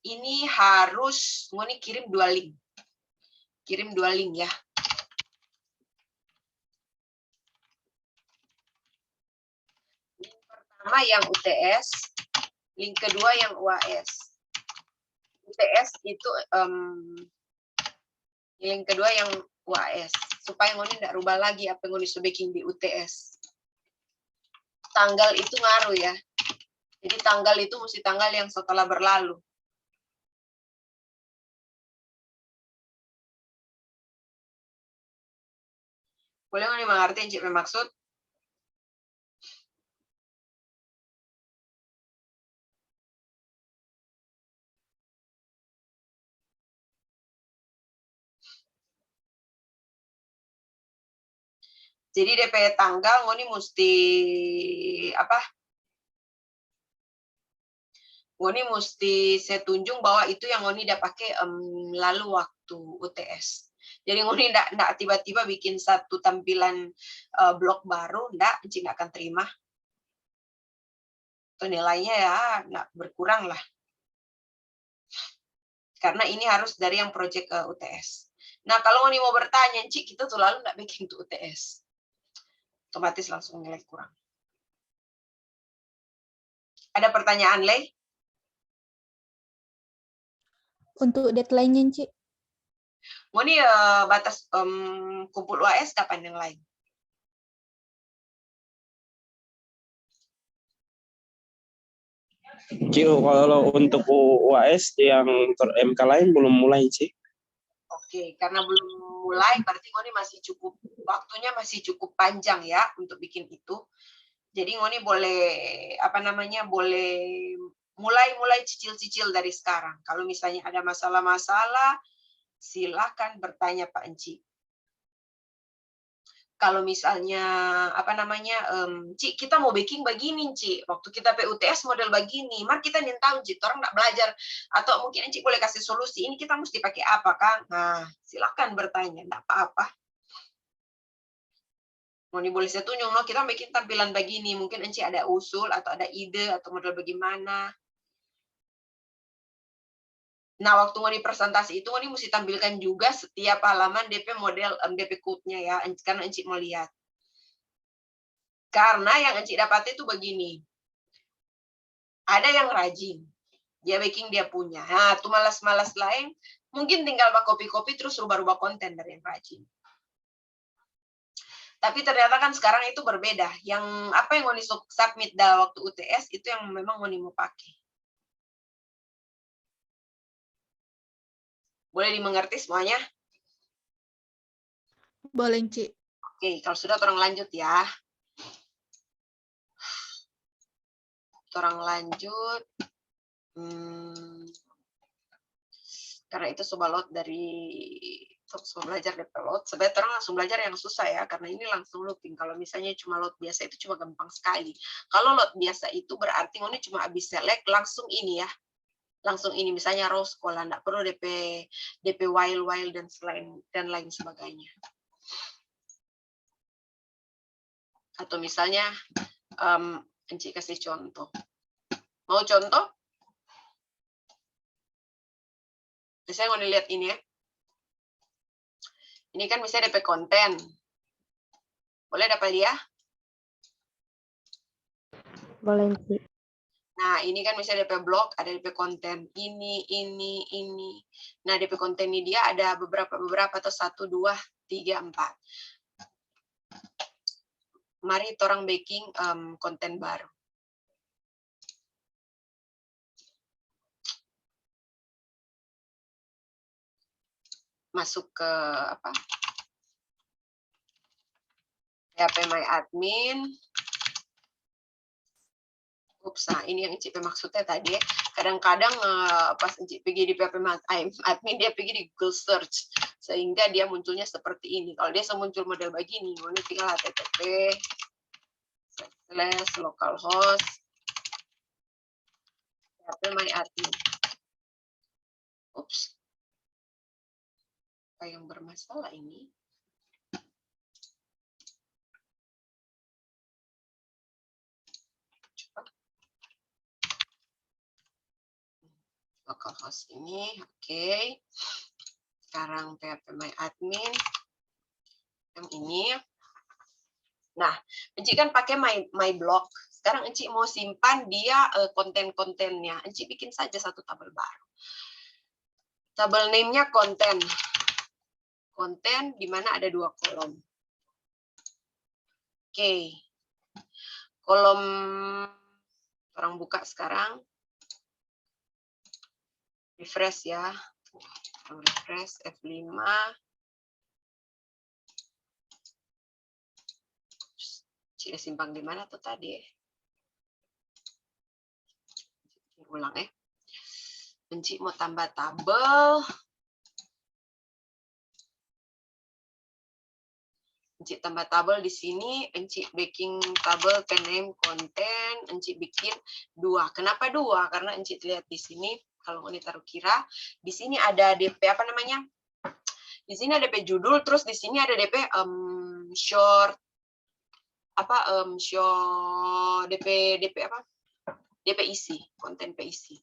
ini harus Ngoni kirim 2 link. Kirim 2 link ya. Link pertama yang UTS, link kedua yang UAS. UTS itu link kedua yang UAS. Supaya Ngoni tidak rubah lagi apa yang Ngoni sudah baking di UTS. Tanggal itu ngaruh ya. Jadi tanggal itu mesti tanggal yang setelah berlalu. Boleh Ngoni mengerti yang Cik bermaksud? Jadi DP tanggal Ngoni mesti apa? Ngoni mesti saya tunjuk bahwa itu yang Ngoni udah pakai lalu waktu UTS. Jadi Ngoni nggak tiba-tiba bikin satu tampilan blog baru, Encik nggak akan terima. Itu nilainya ya nggak berkurang lah. Karena ini harus dari yang project UTS. Nah kalau Ngoni mau bertanya, Encik kita tuh lalu nggak bikin untuk UTS. Otomatis langsung nilai kurang. Ada pertanyaan, Lei? Untuk deadline-nya, Ci. Ngoni batas kumpul UAS kapan yang lain? Ci, kalau untuk UAS yang MK lain belum mulai, Ci. Oke, karena belum mulai, berarti Ngoni masih cukup, waktunya masih cukup panjang ya untuk bikin itu. Jadi Ngoni boleh, boleh mulai cicil-cicil dari sekarang. Kalau misalnya ada masalah-masalah, silakan bertanya Pak Enci. Kalau misalnya Ci, kita mau baking begini, Ci. Waktu kita PUTS model begini, mari kita nih tahu, Ci, orang nggak belajar atau mungkin Ci boleh kasih solusi. Ini kita mesti pakai apa, kan? Nah, silakan bertanya, enggak apa-apa. Mau boleh saya tunjuk, no, kita bikin tampilan begini, mungkin Enci ada usul atau ada ide atau model bagaimana. Nah, waktu Ngoni presentasi itu, Ngoni mesti tampilkan juga setiap halaman DP model, DP code-nya ya, karena Enci mau lihat. Karena yang Enci dapat itu begini. Ada yang rajin. Dia baking, dia punya. Nah, tuh malas-malas lain, mungkin tinggal copy-copy terus rubah-rubah konten dari yang rajin. Tapi ternyata kan sekarang itu berbeda. Yang apa yang Ngoni submit dalam waktu UTS, itu yang memang Ngoni mau pakai. Boleh dimengerti semuanya? Boleh, Ci. Oke, kalau sudah orang lanjut ya. Orang lanjut. Karena itu coba load dari belajar DP load. Sebenarnya orang langsung belajar yang susah ya, karena ini langsung looping. Kalau misalnya cuma load biasa itu cuma gampang sekali. Kalau load biasa itu berarti Ngoni cuma habis select langsung ini ya. Langsung ini misalnya raw sekolah, enggak perlu DP while dan lain sebagainya. Atau misalnya Enci kasih contoh. Mau contoh? Misalnya mau dilihat ini ya. Ini kan misalnya DP konten. Boleh dapat dia? Boleh, Ci. Nah, ini kan misalnya DP blog, ada DP konten. Ini. Nah, DP konten ini dia ada beberapa atau 1, 2, 3, 4. Mari orang baking konten baru. Masuk ke apa? PHP My Admin. Nah, ini yang Enci maksudnya tadi. Kadang-kadang pas Enci pergi di PHP My Admin, dia pergi di Google Search. Sehingga dia munculnya seperti ini. Kalau dia muncul model begini, ini tinggal http://localhost PHP My Admin. Ups. Apa yang bermasalah ini? Localhost ini, oke. Sekarang PHP My Admin yang ini. Nah, Enci kan pakai my blog. Sekarang Enci mau simpan dia konten-kontennya. Enci bikin saja satu tabel baru. Tabel name-nya konten. Konten di mana ada 2 kolom. Oke. Kolom orang buka sekarang. Refresh ya. Refresh F5. Cik simpang di mana tuh tadi? Ulang ya. Enci mau tambah tabel. Enci tambah tabel di sini. Enci bikin tabel name konten. Enci bikin 2. Kenapa 2? Karena Enci lihat di sini. Kalau ini taruh kira, di sini ada DP apa namanya? Di sini ada DP judul, terus di sini ada DP short short DP apa? DP isi, konten PIC.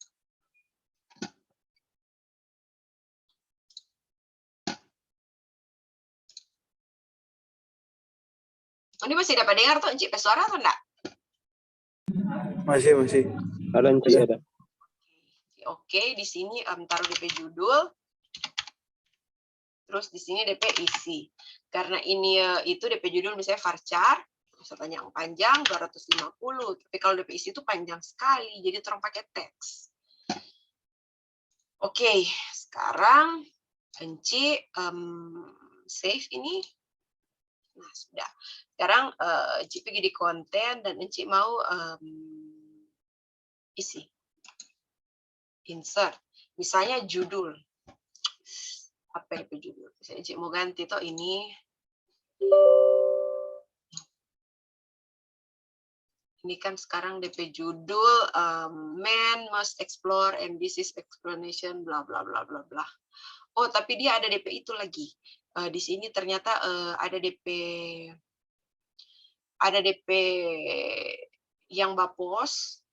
Ini masih dapat dengar tuh Enci suara atau enggak? Masih. Ada Enci, ada. Oke, di sini taruh DP judul. Terus di sini DP isi. Karena ini itu DP judul misalnya varchar, masa panjang 250. Tapi kalau DP isi itu panjang sekali, jadi orang pakai teks. Oke, sekarang Enci save ini. Nah, sudah. Sekarang Enci pergi di konten dan Enci mau isi. Insert. Misalnya judul. Apa DP judul? Misalnya Enci mau ganti toh ini. Ini kan sekarang DP judul man must explore and this is explanation bla bla bla bla bla. Oh, tapi dia ada DP itu lagi. Di sini ternyata ada DP yang bapos,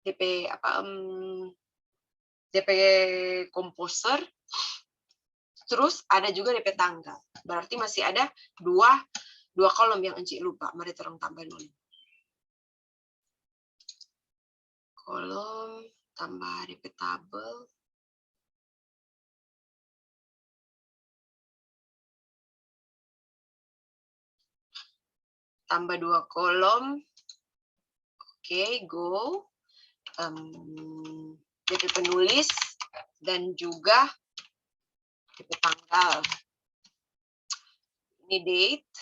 DP apa DP komposer, terus ada juga DP tanggal. Berarti masih ada dua kolom yang Enci lupa. Mari terang tambah dulu. Kolom tambah DP tabel. Tambah 2 kolom. Oke, go. DP penulis dan juga DP tanggal. Ini date.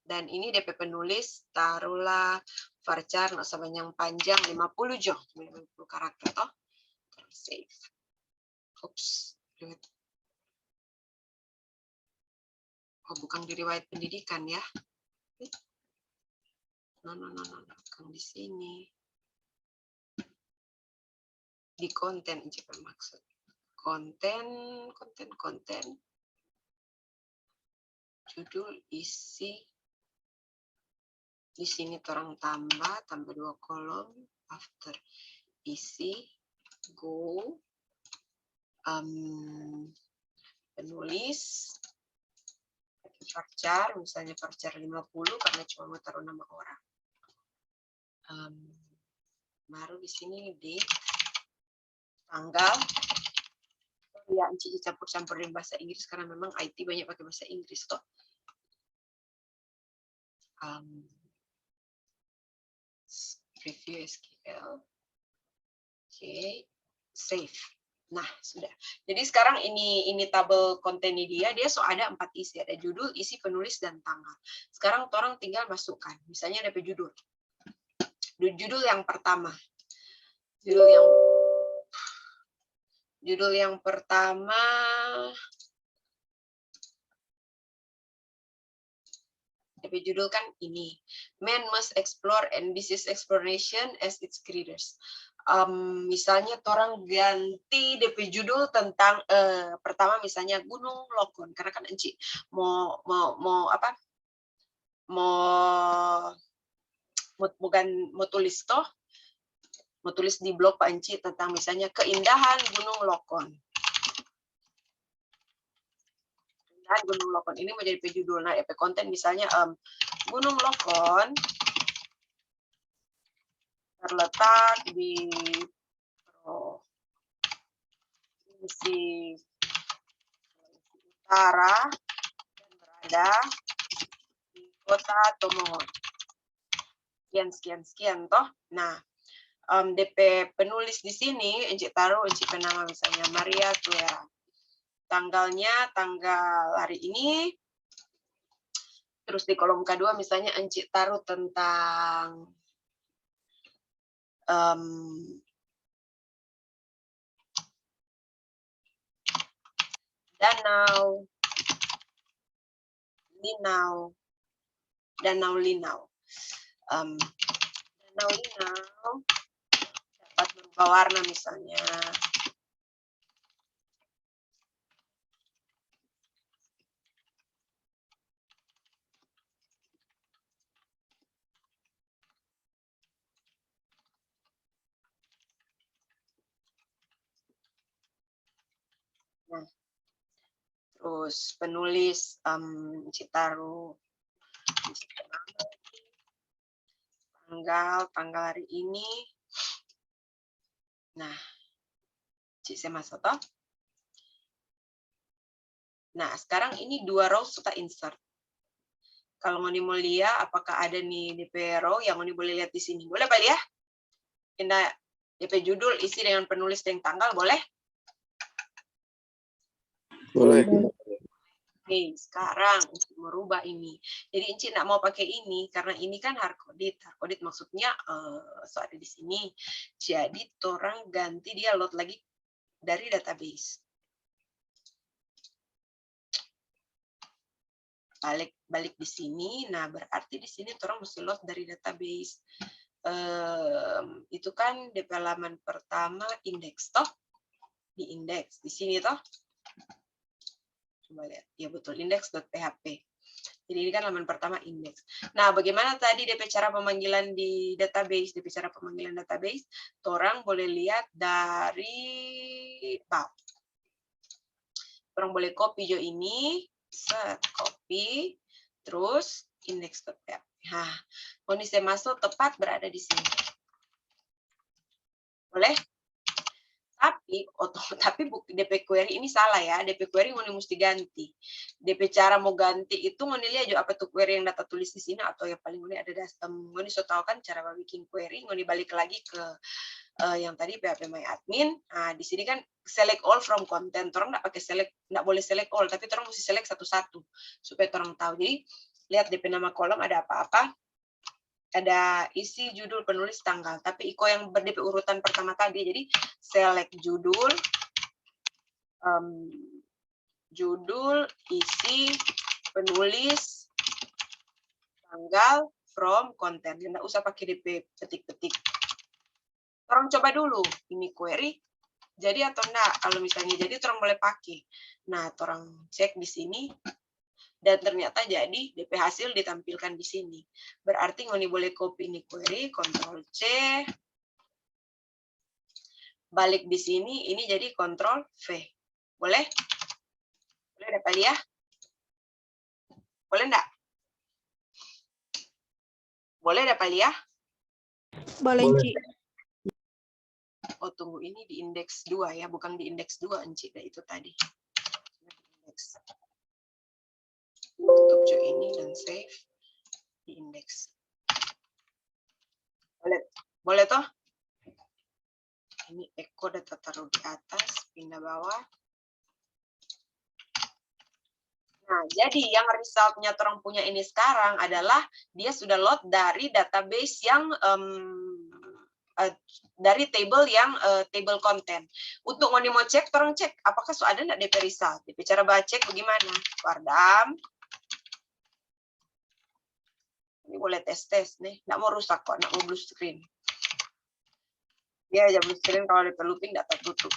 Dan ini DP penulis, taruhlah varchar nggak usah yang panjang 50 jo, 50 karakter toh. Save. Oops. Oh, bukan di riwayat pendidikan ya. No, bukan di sini. Di konten aja bermaksud. Konten. Judul, isi. Di sini orang tambah 2 kolom. After isi, go. Penulis. Varchar, misalnya varchar 50 karena cuma mau taruh nama orang. Baru di sini date, tanggal. Ya, Enci campur-campurin bahasa Inggris karena memang IT banyak pakai bahasa Inggris toh. Preview SQL. Oke, save. Nah, sudah. Jadi sekarang ini tabel konten dia so ada 4 isi, ada judul, isi, penulis, dan tanggal. Sekarang orang tinggal masukkan. Misalnya ada judul. Judul yang pertama. Judul yang pertama DP judul kan ini. Man must explore and this is exploration as its creators. Misalnya orang ganti DP judul tentang pertama misalnya Gunung Lokon karena kan Enci mau tulis toh, mau tulis di blog Pak Enci tentang misalnya keindahan Gunung Lokon. Keindahan Gunung Lokon ini menjadi judul. Nah, DP konten misalnya Gunung Lokon terletak di provinsi utara dan berada di kota Tomohon. Sekian toh. Nah, DP penulis di sini Enci taruh Enci penama misalnya Maria Tuera. Tanggalnya tanggal hari ini. Terus di kolom kedua misalnya Enci taruh tentang Danau Linau. Danau Linau dapat berubah warna misalnya. Nah, terus penulis Citaru tanggal hari ini Nah, Cik saya masuk toh. Nah, sekarang ini 2 row suka insert. Kalau ngoni mau lihat apakah ada nih DP row yang ngoni boleh lihat di sini. Boleh Pak ya? Ini DP judul isi dengan penulis dan tanggal, boleh? Boleh. Oke, sekarang untuk merubah ini. Jadi Inci nggak mau pakai ini karena ini kan hardcoded. Hardcoded maksudnya so ada di sini. Jadi orang ganti dia load lagi dari database. Balik di sini. Nah, berarti di sini orang mesti load dari database. Itu kan DP halaman pertama indeks toh. Di indeks di sini toh. Coba lihat. Ya betul, index.php. Jadi ini kan halaman pertama indeks. Nah, bagaimana tadi DP cara pemanggilan di database? DP cara pemanggilan database, orang boleh lihat dari orang boleh copy jo ini, set copy, terus index.php. Nah, kalau saya masuk tepat berada di sini. Boleh? Tapi DP query ini salah ya. DP query ngoni mesti ganti. DP cara mau ganti itu ngoni lihat juga apa tuh query yang data tulis di sini atau yang paling ngoni ada ngoni so tahu kan cara bikin query. Ngoni balik lagi ke yang tadi PHP My Admin. Nah, di sini kan select all from content. Orang nggak pakai select, nggak boleh select all, tapi orang mesti select satu-satu supaya orang tahu. Jadi lihat DP nama kolom ada apa-apa. Ada isi, judul, penulis, tanggal. Tapi Iko yang berdp urutan pertama tadi. Jadi select judul, judul, isi, penulis, tanggal, from, konten. Nggak usah pakai DP petik-petik. Orang coba dulu. Ini query. Jadi atau enggak? Kalau misalnya jadi, orang boleh pakai. Nah, orang cek di sini. Dan ternyata jadi DP hasil ditampilkan di sini. Berarti ngoni boleh copy ini query, Ctrl C. Balik di sini, ini jadi Ctrl V. Boleh? Boleh dapat ya? Boleh enggak? Boleh dapat ya? Boleh, Boleh. Ci. Oh, tunggu, ini di indeks 2 ya, bukan di indeks 2, Enci. Nah, itu tadi. Indeks. Tutup jo ini dan save di indeks. Boleh toh? Ini echo data taruh di atas, pindah bawah. Nah, jadi yang resultnya orang punya ini sekarang adalah dia sudah load dari database yang dari table yang table content. Untuk ngoni mau cek, orang cek apakah sudah ada enggak DP result. DP cara baca cek bagaimana? Wardam. Ini boleh tes nih, nggak mau rusak kok, nggak mau blue screen. Ya, blue screen kalau DP looping nggak tertutup.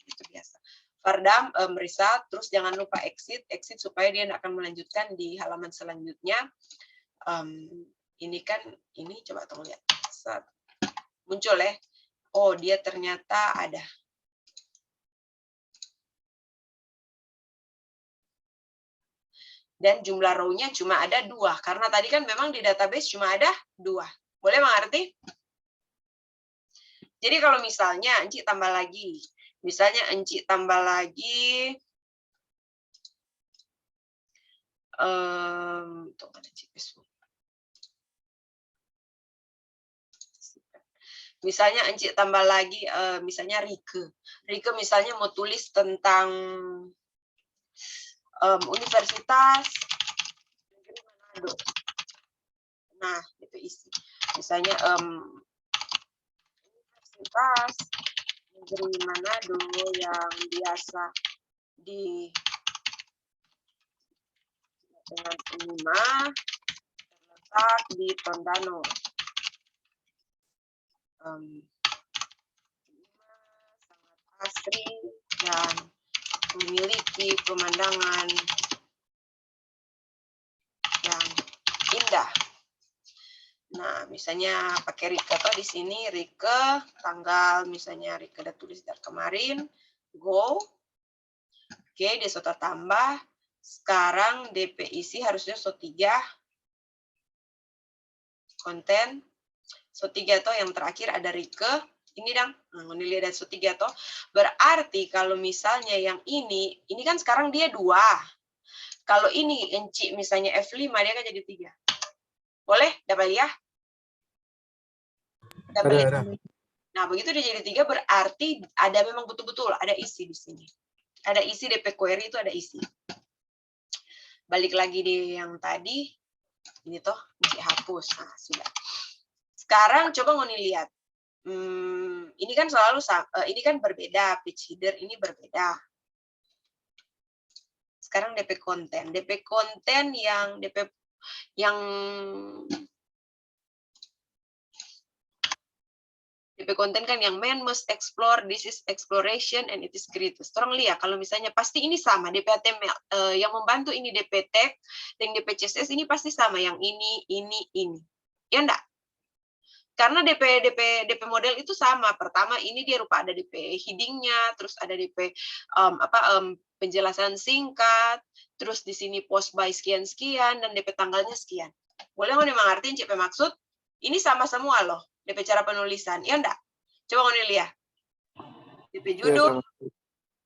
Itu biasa. Wardam result, terus jangan lupa exit supaya dia akan melanjutkan di halaman selanjutnya. Ini kan, ini coba tolong lihat. Muncul ya. Oh, dia ternyata ada. Dan jumlah row-nya cuma ada 2. Karena tadi kan memang di database cuma ada 2. Boleh mengerti? Jadi kalau misalnya Enci tambah lagi. Misalnya Enci tambah lagi. Misalnya Enci tambah lagi, misalnya Rike. Rike misalnya mau tulis tentang Universitas Negeri Manado. Nah, itu isi. Misalnya Universitas Negeri Manado yang biasa di dengan 5 terletak di Tondano. Sangat asri dan memiliki pemandangan yang indah. Nah, misalnya pakai Rike atau di sini Rike tanggal, misalnya Rike udah tulis dari kemarin, go. Oke, dia sudah tambah. Sekarang DP isi harusnya so 3 konten. So 3 atau yang terakhir ada Rike. Ini dong, nilai dasar 3 toh. Berarti kalau misalnya yang ini kan sekarang dia 2. Kalau ini Enci misalnya F5, dia kan jadi 3. Boleh? Dapat ya? Dapat ya? Ada. Nah, begitu dia jadi 3 berarti ada memang betul-betul ada isi di sini. Ada isi DP query itu ada isi. Balik lagi di yang tadi. Ini toh, hapus. Nah, sudah. Sekarang coba Ngoni lihat. Ini kan selalu ini kan berbeda, page header ini berbeda. Sekarang DP konten yang DP konten kan yang man must explore, this is exploration and it is greatest. Orang lihat kalau misalnya pasti ini sama DP HTML yang membantu ini DP tag dan DP CSS ini pasti sama yang ini. Ya enggak? Karena DP model itu sama. Pertama ini dia rupa ada DP heading-nya, terus ada DP penjelasan singkat, terus di sini post by sekian-sekian dan DP tanggalnya sekian. Boleh nggak mengerti CP maksud? Ini sama semua loh, DP cara penulisan. Ya enggak? Coba nggak lihat. DP judul.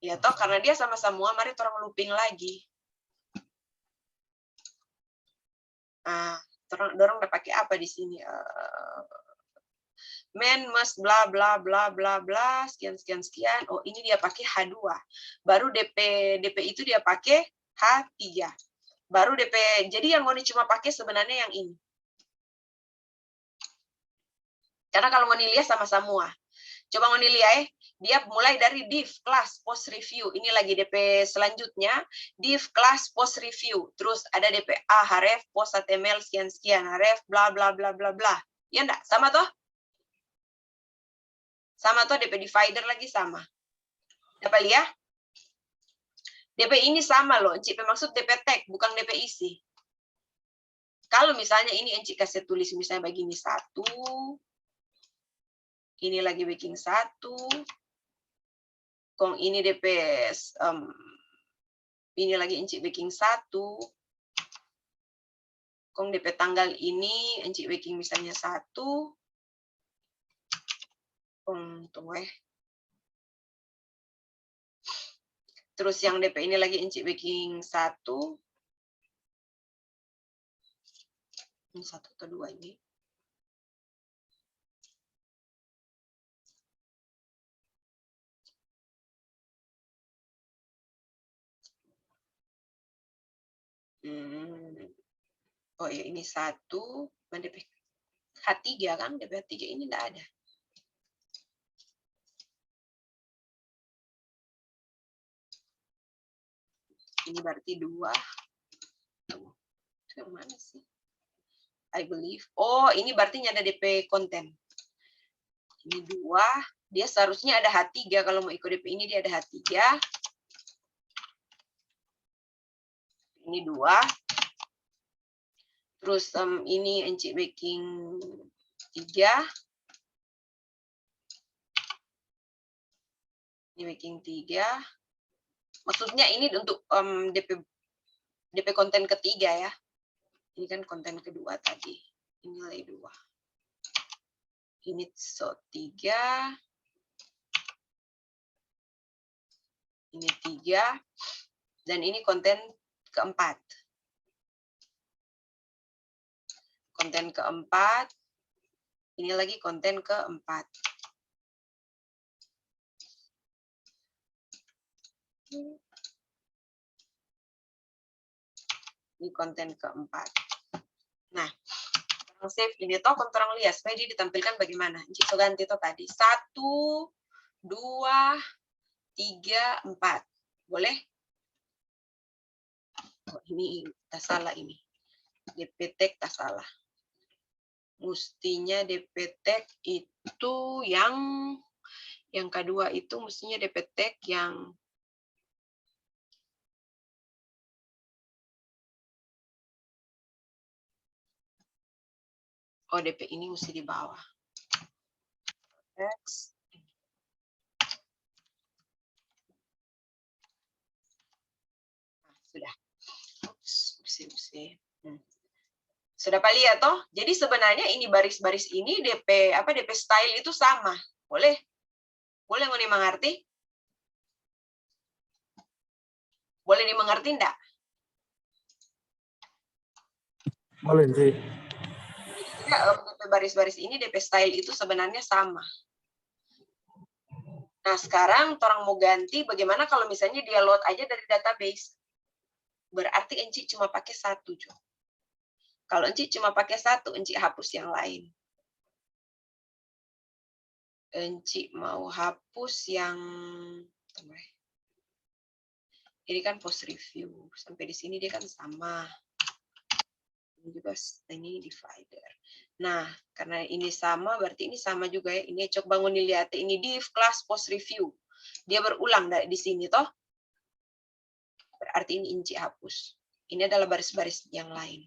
Ya toh karena dia sama semua, mari orang looping lagi. Nah, dorong udah pakai apa di sini? Man must bla bla bla bla bla sekian. Oh, ini dia pakai H2. Baru DP itu dia pakai H3. Baru DP. Jadi yang Ngoni cuma pakai sebenarnya yang ini. Karena kalau Ngoni lihat sama semua. Coba Ngoni lihat dia mulai dari div class post review. Ini lagi DP selanjutnya, div class post review. Terus ada DP href post HTML sekian href bla bla bla bla bla. Ya enggak? Sama toh? Sama tuh DP divider lagi sama. Dapat lihat? DP ini sama loh. Encik maksud DP tag, bukan DP isi. Kalau misalnya ini Encik kasih tulis misalnya begini 1. Ini lagi baking 1. Kong ini DP ini lagi Encik baking 1. Kong DP tanggal ini Encik baking misalnya 1. Tunggu Terus yang DP ini lagi Encik baking 1. 1 atau 2 ini. Oh ya ini 1. DP H3 kan? DP H3 ini enggak ada. Ini berarti 2. Yang mana sih? I believe. Oh, ini berarti ada DP konten. Ini 2. Dia seharusnya ada H3. Kalau mau ikut DP ini dia ada H3. Ini 2. Terus ini Encik baking 3. Ini baking 3. Maksudnya ini untuk DP konten ketiga ya. Ini kan konten kedua tadi. Ini nilai 2. Ini 3. Ini 3. Dan ini konten keempat. Konten keempat. Ini lagi konten keempat. Ini konten keempat. Nah, orang save ini toh orang lihat supaya dia ditampilkan bagaimana. Encik so ganti toh tadi 1, 2, 3, 4. Boleh? Oh, ini tak salah ini. DP tag tak salah. Mestinya DP tag itu yang kedua itu mestinya DP tag yang oh DP ini mesti di bawah. Next. Nah, sudah. Ups, Sudah Pak lihat toh? Jadi sebenarnya ini baris-baris ini DP DP style itu sama. Boleh? Boleh ngoni mengerti? Boleh dimengerti enggak? Boleh, Ci. Ya, DP baris-baris ini, DP style itu sebenarnya sama. Nah, sekarang orang mau ganti, bagaimana kalau misalnya dia load aja dari database? Berarti Enci cuma pakai satu, Jo. Kalau Enci cuma pakai satu, Enci hapus yang lain. Enci mau hapus yang... Ini kan post review. Sampai di sini dia kan sama. Ini juga ini divider. Nah, karena ini sama, berarti ini sama juga ya. Ini cok bangun dilihat. Ini div class post review. Dia berulang di sini toh. Berarti ini Enci hapus. Ini adalah baris-baris yang lain.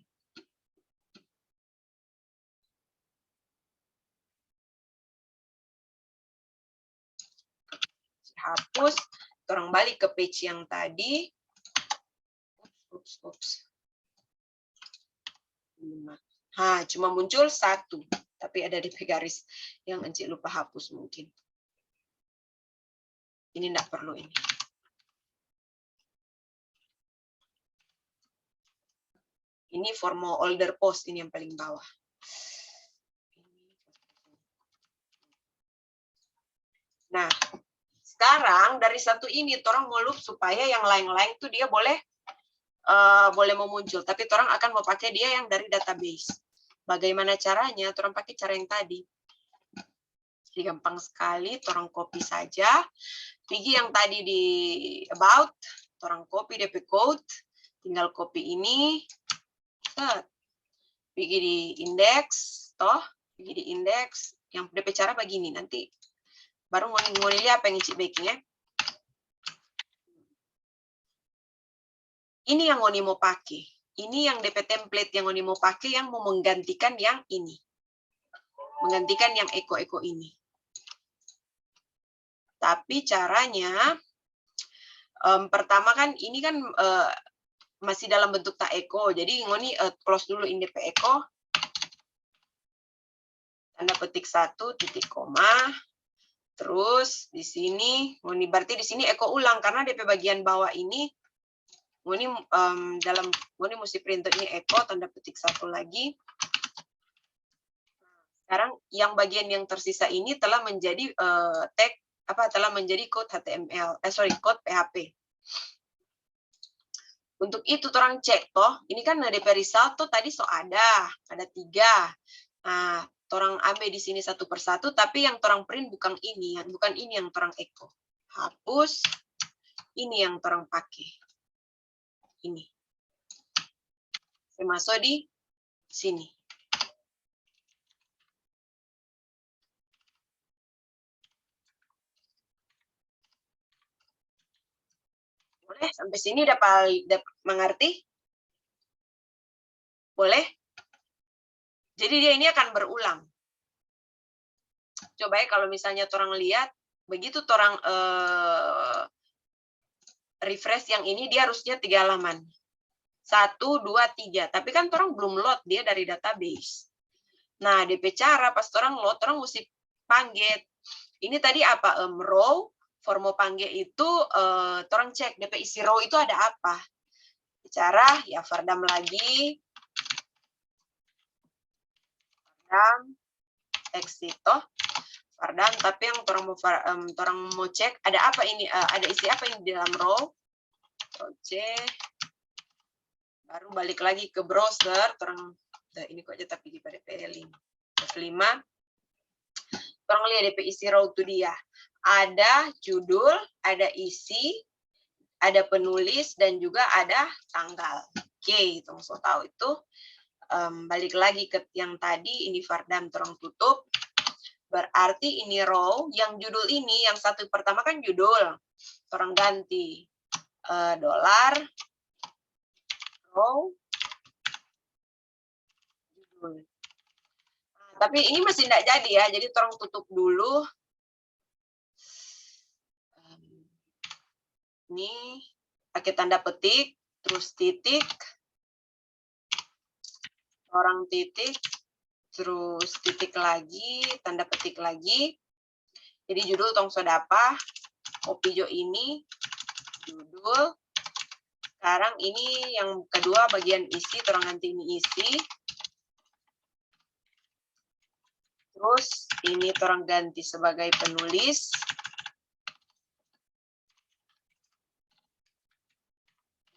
Hapus. Orang balik ke page yang tadi. Ups. Nah, cuma muncul satu. Tapi ada di garis yang Enci lupa hapus mungkin. Ini enggak perlu ini. Ini for more older post, ini yang paling bawah. Nah, sekarang dari satu ini, orang mau loop supaya yang lain-lain tuh dia boleh memuncul. Tapi orang akan mau pakai dia yang dari database. Bagaimana caranya? Orang pakai cara yang tadi. Jadi gampang sekali, orang copy saja. Pergi yang tadi di about, orang copy DP code, tinggal copy ini. Pergi di index, pergi di index. Yang DP cara begini, nanti baru ngoni lihat apa yang isi backingnya. Ini yang ngoni mau pakai. Ini yang DP template yang ngoni mau pakai yang mau menggantikan yang ini. Menggantikan yang eko-eko ini. Tapi caranya, pertama kan ini kan masih dalam bentuk tak eko. Jadi ngoni close dulu ini DP eko. Tanda petik 1 titik koma. Terus di sini, ngoni berarti di sini eko ulang karena DP bagian bawah ini ngoni ngoni mesti print ini eko tanda petik 1 lagi. Sekarang yang bagian yang tersisa ini telah menjadi tag telah menjadi code HTML, code PHP. Untuk itu orang cek toh, ini kan DP result tuh tadi ada 3. Nah, orang ambil di sini satu persatu, tapi yang orang print bukan ini yang orang echo. Hapus, ini yang orang pakai. Ini. Saya masuk di sini. Boleh? Sampai sini dapat mengerti? Boleh? Jadi dia ini akan berulang. Coba ya kalau misalnya orang lihat, begitu orang refresh yang ini, dia harusnya 3 halaman. 1, 2, 3. Tapi kan orang belum load dia dari database. Nah, DP cara pas orang load, orang mesti panggil. Ini tadi apa? Row, for mau panggil itu, orang cek DP isi row itu ada apa. Cara, ya Fardam lagi. Fardam, exit toh. Fardam, tapi yang orang mau cek ada apa ini, ada isi apa ini di dalam row. Cek. Baru balik lagi ke browser, orang ini kok aja tapi di PDP link. F5. Orang lihat DP isi row itu dia. Ada judul, ada isi, ada penulis, dan juga ada tanggal. Oke, itu so tahu itu. Balik lagi ke yang tadi, ini Fardam orang tutup. Berarti ini row, yang judul ini, yang satu pertama kan judul. Orang ganti dolar, row, judul. Nah, tapi ini masih tidak jadi ya, jadi orang tutup dulu. Ini pakai tanda petik, terus titik, orang titik, terus titik lagi, tanda petik lagi. Jadi judul tong sodapa, kopi jo ini, judul. Sekarang ini yang kedua bagian isi, orang ganti ini isi. Terus ini orang ganti sebagai penulis.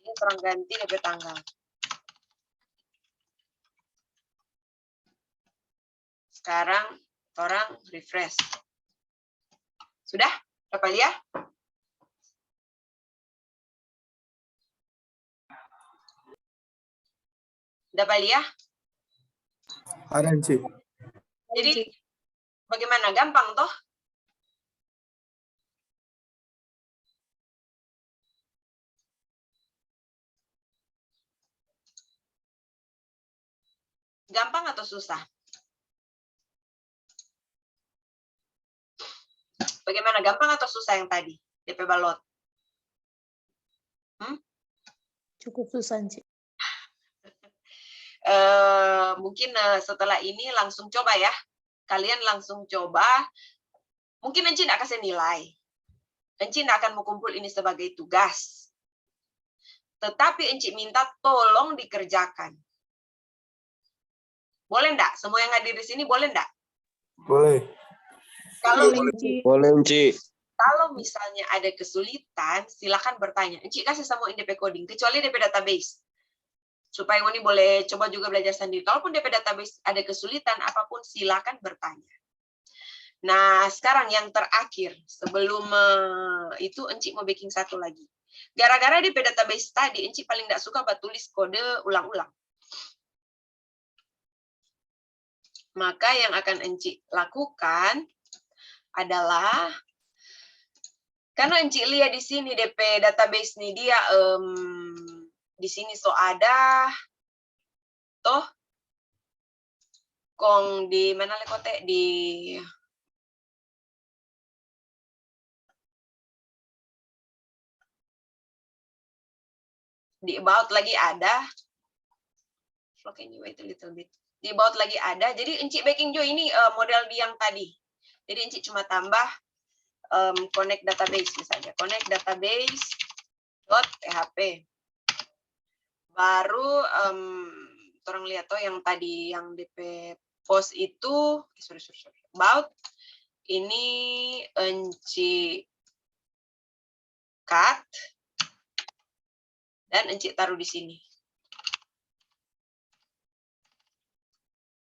Ini orang ganti DP tanggal. Sekarang orang refresh. Sudah? Dapat lihat? Dapat lihat? Ada Ci. Jadi bagaimana? Gampang toh? Gampang atau susah? Bagaimana? Gampang atau susah yang tadi? DP balot. Cukup susah, Ci. Mungkin setelah ini langsung coba ya. Kalian langsung coba. Mungkin Enci tidak kasih nilai. Enci tidak akan mengumpul ini sebagai tugas. Tetapi Enci minta tolong dikerjakan. Boleh enggak? Semua yang hadir di sini boleh enggak? Boleh. Kalau Boleh, Ci. kalau misalnya ada kesulitan, silakan bertanya. Enci kasih semua DP coding, kecuali DP database. Supaya ini boleh coba juga belajar sendiri. Kalaupun DP database ada kesulitan, apapun silakan bertanya. Nah, sekarang yang terakhir, sebelum itu Enci mau bikin satu lagi. Gara-gara DP database tadi, Enci paling tidak suka tulis kode ulang-ulang. Maka yang akan Enci lakukan adalah, karena Enci lihat di sini DP database nih dia di sini so ada toh kong di mana lekote di about lagi ada. Can you wait a little bit? Di about lagi ada. Jadi Enci backing jo ini model di yang tadi. Jadi Enci cuma tambah connect database misalnya. Connect database .php. Baru orang lihat tuh yang tadi yang DP post itu sorry. About ini Enci cut dan Enci taruh di sini.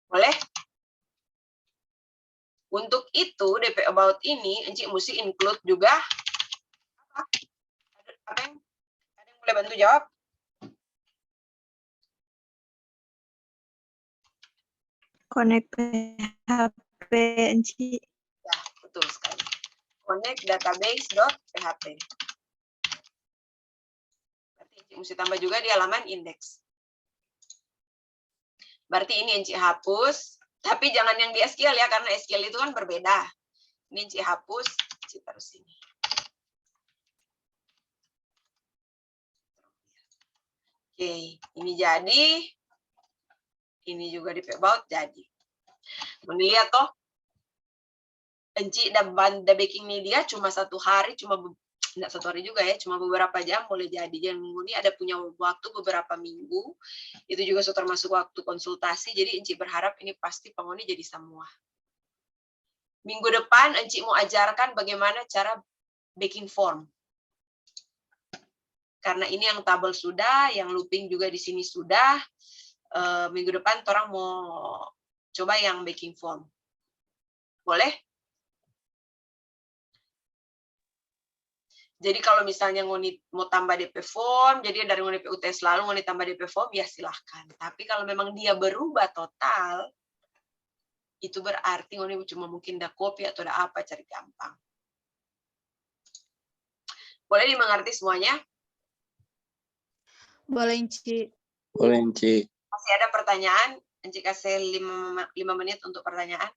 Boleh? Untuk itu DP about ini Enci mesti include juga apa yang ada yang boleh bantu jawab? Connect PHP Enci. Ya, betul sekali. Connect database.php. Berarti Enci mesti tambah juga di halaman indeks. Berarti ini Enci hapus, tapi jangan yang di SQL ya, karena SQL itu kan berbeda. Ini Enci hapus, Enci taruh sini. Oke, ini jadi. Ini juga di about jadi. Melihat toh, Enci dan baking media cuma satu hari, enggak satu hari juga ya, cuma beberapa jam boleh jadi. Jadi minggu ini ada punya waktu beberapa minggu, itu juga termasuk waktu konsultasi. Jadi Enci berharap ini pasti penghuni jadi semua. Minggu depan Enci mau ajarkan bagaimana cara baking form. Karena ini yang tabel sudah, yang looping juga di sini sudah. Minggu depan orang mau coba yang baking form. Boleh? Jadi kalau misalnya mau tambah DP form, jadi dari DP UTS lalu mau tambah DP form, ya silahkan. Tapi kalau memang dia berubah total, itu berarti ngoni cuma mungkin dah copy atau dah apa, cari gampang. Boleh dimengerti semuanya? Boleh, Ci. Boleh, Ci. Masih ada pertanyaan? Enci kasih 5 menit untuk pertanyaan.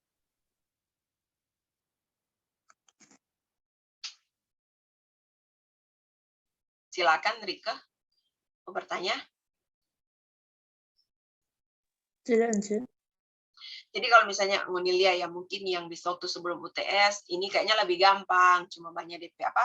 Silakan Rika, mau bertanya? Tidak, Ci. Jadi kalau misalnya Ngonilia ya mungkin yang di waktu sebelum UTS ini kayaknya lebih gampang, cuma banyak DP apa?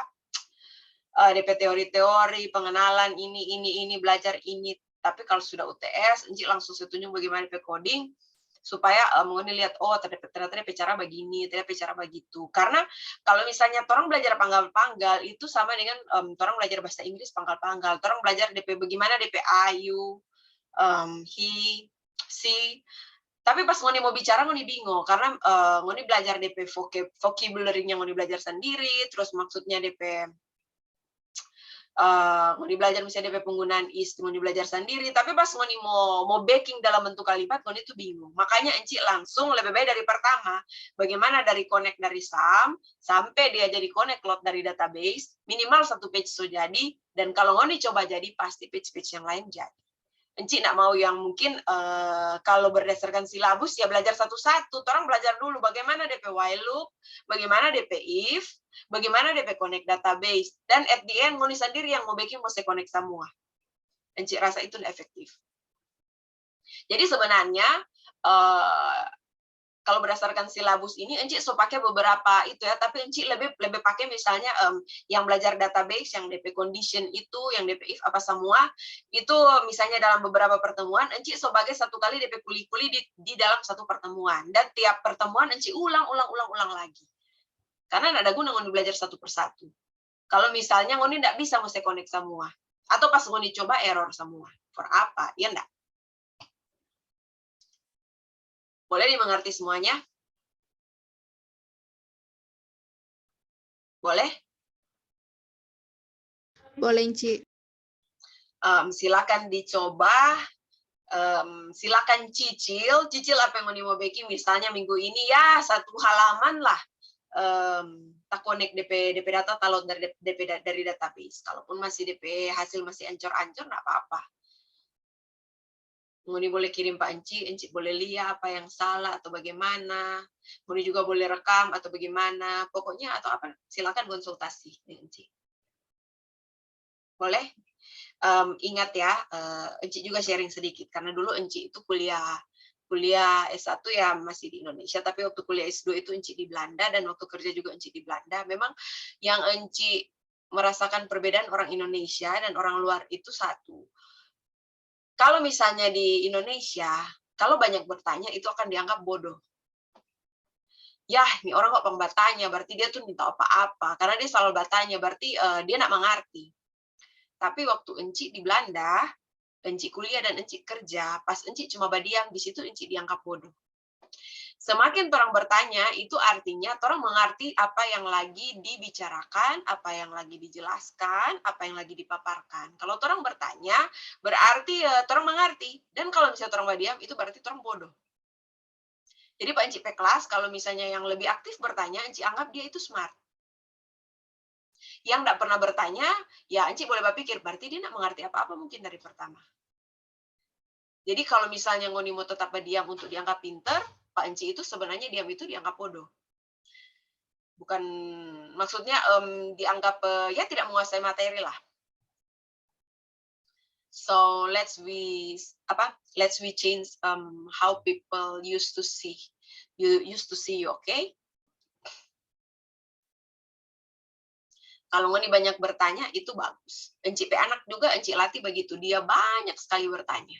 DP teori-teori, pengenalan ini belajar ini. Tapi kalau sudah UTS, Enci langsung setuju bagaimana DP coding supaya Ngoni lihat oh ternyata DP cara begini, DP cara begitu. Karena kalau misalnya orang belajar panggal-panggal itu sama dengan orang belajar bahasa Inggris panggal-panggal. Orang belajar DP bagaimana DP ayu, he, she. Tapi pas Ngoni mau bicara, Ngoni bingung. Karena Ngoni belajar DP vocabulary-nya Ngoni belajar sendiri, terus maksudnya DP Ngoni belajar misalnya DP penggunaan is, Ngoni belajar sendiri. Tapi pas Ngoni mau backing dalam bentuk kalimat, Ngoni itu bingung. Makanya Enci langsung lebih baik dari pertama. Bagaimana dari connect dari SAM, sampai dia jadi connect load dari database, minimal 1 page so jadi, dan kalau Ngoni coba jadi, pasti page-page yang lain jadi. Enci nak mau yang mungkin kalau berdasarkan silabus ya belajar satu-satu. Orang belajar dulu bagaimana DP while loop, bagaimana DP if, bagaimana DP connect database, dan at the end Ngoni sendiri yang mau bikin mau connect semua. Enci rasa itu efektif. Jadi sebenarnya kalau berdasarkan silabus ini, Enci so pakai beberapa itu ya, tapi Enci lebih pakai misalnya yang belajar database, yang DP condition itu, yang DP if apa semua, itu misalnya dalam beberapa pertemuan, Enci so pakai satu kali DP kuli-kuli di dalam satu pertemuan, dan tiap pertemuan Enci ulang lagi. Karena tidak ada guna Ngoni belajar satu persatu. Kalau misalnya Ngoni tidak bisa mau connect semua, atau pas Ngoni coba error semua, for apa? Ya enggak? Boleh dimengerti semuanya? Boleh? Boleh, Ci. Silakan dicoba, silakan cicil apa yang mau bikin, misalnya minggu ini ya 1 halaman lah, tak connect DP data download dari database. Kalaupun masih DP hasil masih ancur-ancur, nggak apa-apa. Ngoni boleh kirim Pak Enci boleh lihat apa yang salah atau bagaimana. Ngoni juga boleh rekam atau bagaimana. Pokoknya atau apa, silakan konsultasi dengan Enci. Boleh? Ingat ya, Enci juga sharing sedikit karena dulu Enci itu kuliah S1 ya masih di Indonesia, tapi waktu kuliah S2 itu Enci di Belanda, dan waktu kerja juga Enci di Belanda. Memang yang Enci merasakan perbedaan orang Indonesia dan orang luar itu satu. Kalau misalnya di Indonesia, kalau banyak bertanya itu akan dianggap bodoh. Yah, ini orang kok bertanya, berarti dia tuh minta apa-apa. Karena dia selalu bertanya, berarti dia nak mengerti. Tapi waktu Enci di Belanda, Enci kuliah dan Enci kerja, pas Enci cuma badiam, di situ Enci dianggap bodoh. Semakin orang bertanya, itu artinya orang mengerti apa yang lagi dibicarakan, apa yang lagi dijelaskan, apa yang lagi dipaparkan. Kalau orang bertanya, berarti orang mengerti. Dan kalau misalnya orang berdiam, itu berarti orang bodoh. Jadi Pak Enci kelas, kalau misalnya yang lebih aktif bertanya, Enci anggap dia itu smart. Yang tidak pernah bertanya, ya Enci boleh berpikir, berarti dia tidak mengerti apa-apa mungkin dari pertama. Jadi kalau misalnya Ngoni mau tetap berdiam untuk dianggap pinter, Pak Enci itu sebenarnya diam itu dianggap bodoh. Bukan, maksudnya dianggap ya tidak menguasai materi lah. So let's we change how people used to see you, okay? Kalau Ngoni banyak bertanya itu bagus. Enci anak juga Enci latih begitu, dia banyak sekali bertanya.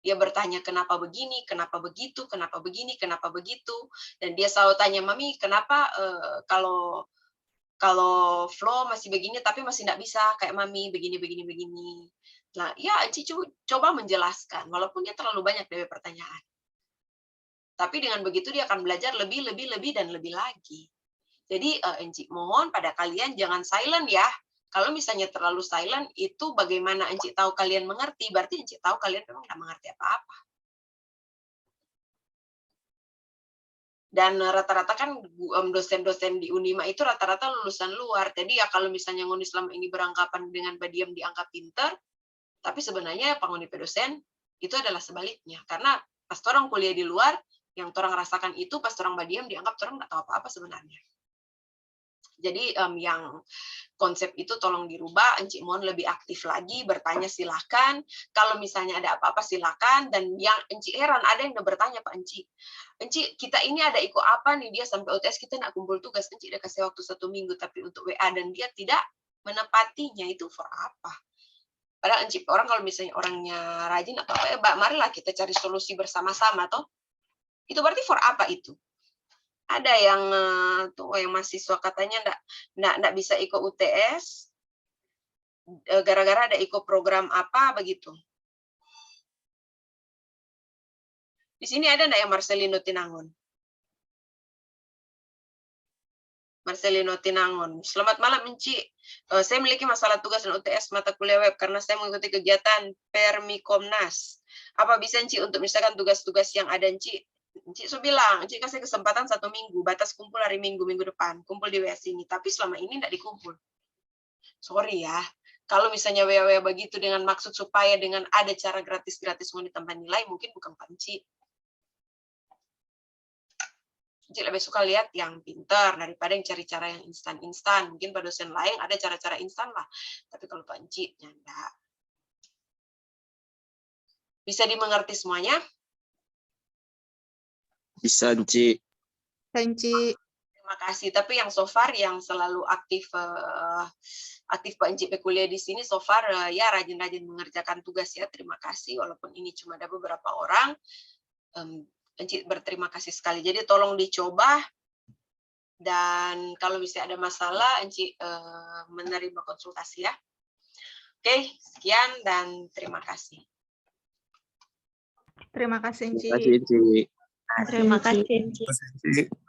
Dia bertanya kenapa begini, kenapa begitu, kenapa begini, kenapa begitu, dan dia selalu tanya, Mami, kenapa kalau flow masih begini, tapi masih tidak bisa kayak Mami begini. Nah, ya Enci coba menjelaskan, walaupun dia terlalu banyak dari pertanyaan. Tapi dengan begitu dia akan belajar lebih dan lebih lagi. Jadi Enci mohon pada kalian jangan silent ya. Kalau misalnya terlalu silent, itu bagaimana Enci tahu kalian mengerti, berarti Enci tahu kalian memang tidak mengerti apa-apa. Dan rata-rata kan dosen-dosen di Unima itu rata-rata lulusan luar. Jadi ya kalau misalnya Ngoni selama ini beranggapan dengan badiam dianggap pinter, tapi sebenarnya pengoni dosen itu adalah sebaliknya. Karena pas orang kuliah di luar, yang orang rasakan itu pas orang badiam dianggap orang tidak tahu apa-apa sebenarnya. Jadi yang konsep itu tolong dirubah, Encik mohon lebih aktif lagi, bertanya silahkan, kalau misalnya ada apa-apa silahkan, dan yang Encik heran, ada yang udah bertanya Pak Encik, kita ini ada iko apa nih, dia sampai UTS kita nak kumpul tugas, Encik udah kasih waktu 1 minggu, tapi untuk WA dan dia tidak menepatinya, itu for apa? Padahal Encik, orang kalau misalnya orangnya rajin atau apa, marilah kita cari solusi bersama-sama, toh. Itu berarti for apa itu? Ada yang tuh yang mahasiswa katanya enggak bisa ikut UTS gara-gara ada ikut program apa begitu. Di sini ada enggak yang Marcelino Tinangon? Marcelino Tinangon. Selamat malam, Encik. Saya memiliki masalah tugas dan UTS mata kuliah web karena saya mengikuti kegiatan Permikomnas. Apa bisa, Encik, untuk misalkan tugas-tugas yang ada, Encik? Encik so bilang, Encik kasih kesempatan 1 minggu, batas kumpul hari minggu depan, kumpul di WA sini. Tapi selama ini tidak dikumpul. Sorry ya, kalau misalnya WA begitu dengan maksud supaya dengan ada cara gratis-gratis mau ditambah nilai, mungkin bukan Pak Encik. Encik lebih suka lihat yang pintar daripada yang cari cara yang instan-instan. Mungkin pada dosen lain ada cara-cara instan lah. Tapi kalau Pak Encik, enggak. Bisa dimengerti semuanya? Bisa, Encik. Encik. Terima kasih. Tapi yang so far yang selalu aktif Pak Encik kuliah di sini so far ya rajin-rajin mengerjakan tugas ya. Terima kasih. Walaupun ini cuma ada beberapa orang, Encik berterima kasih sekali. Jadi tolong dicoba dan kalau misalnya ada masalah Encik menerima konsultasi ya. Oke, sekian dan terima kasih. Terima kasih, Terima Encik. kasih, Encik. Terima kasih, Encik. Terima kasih.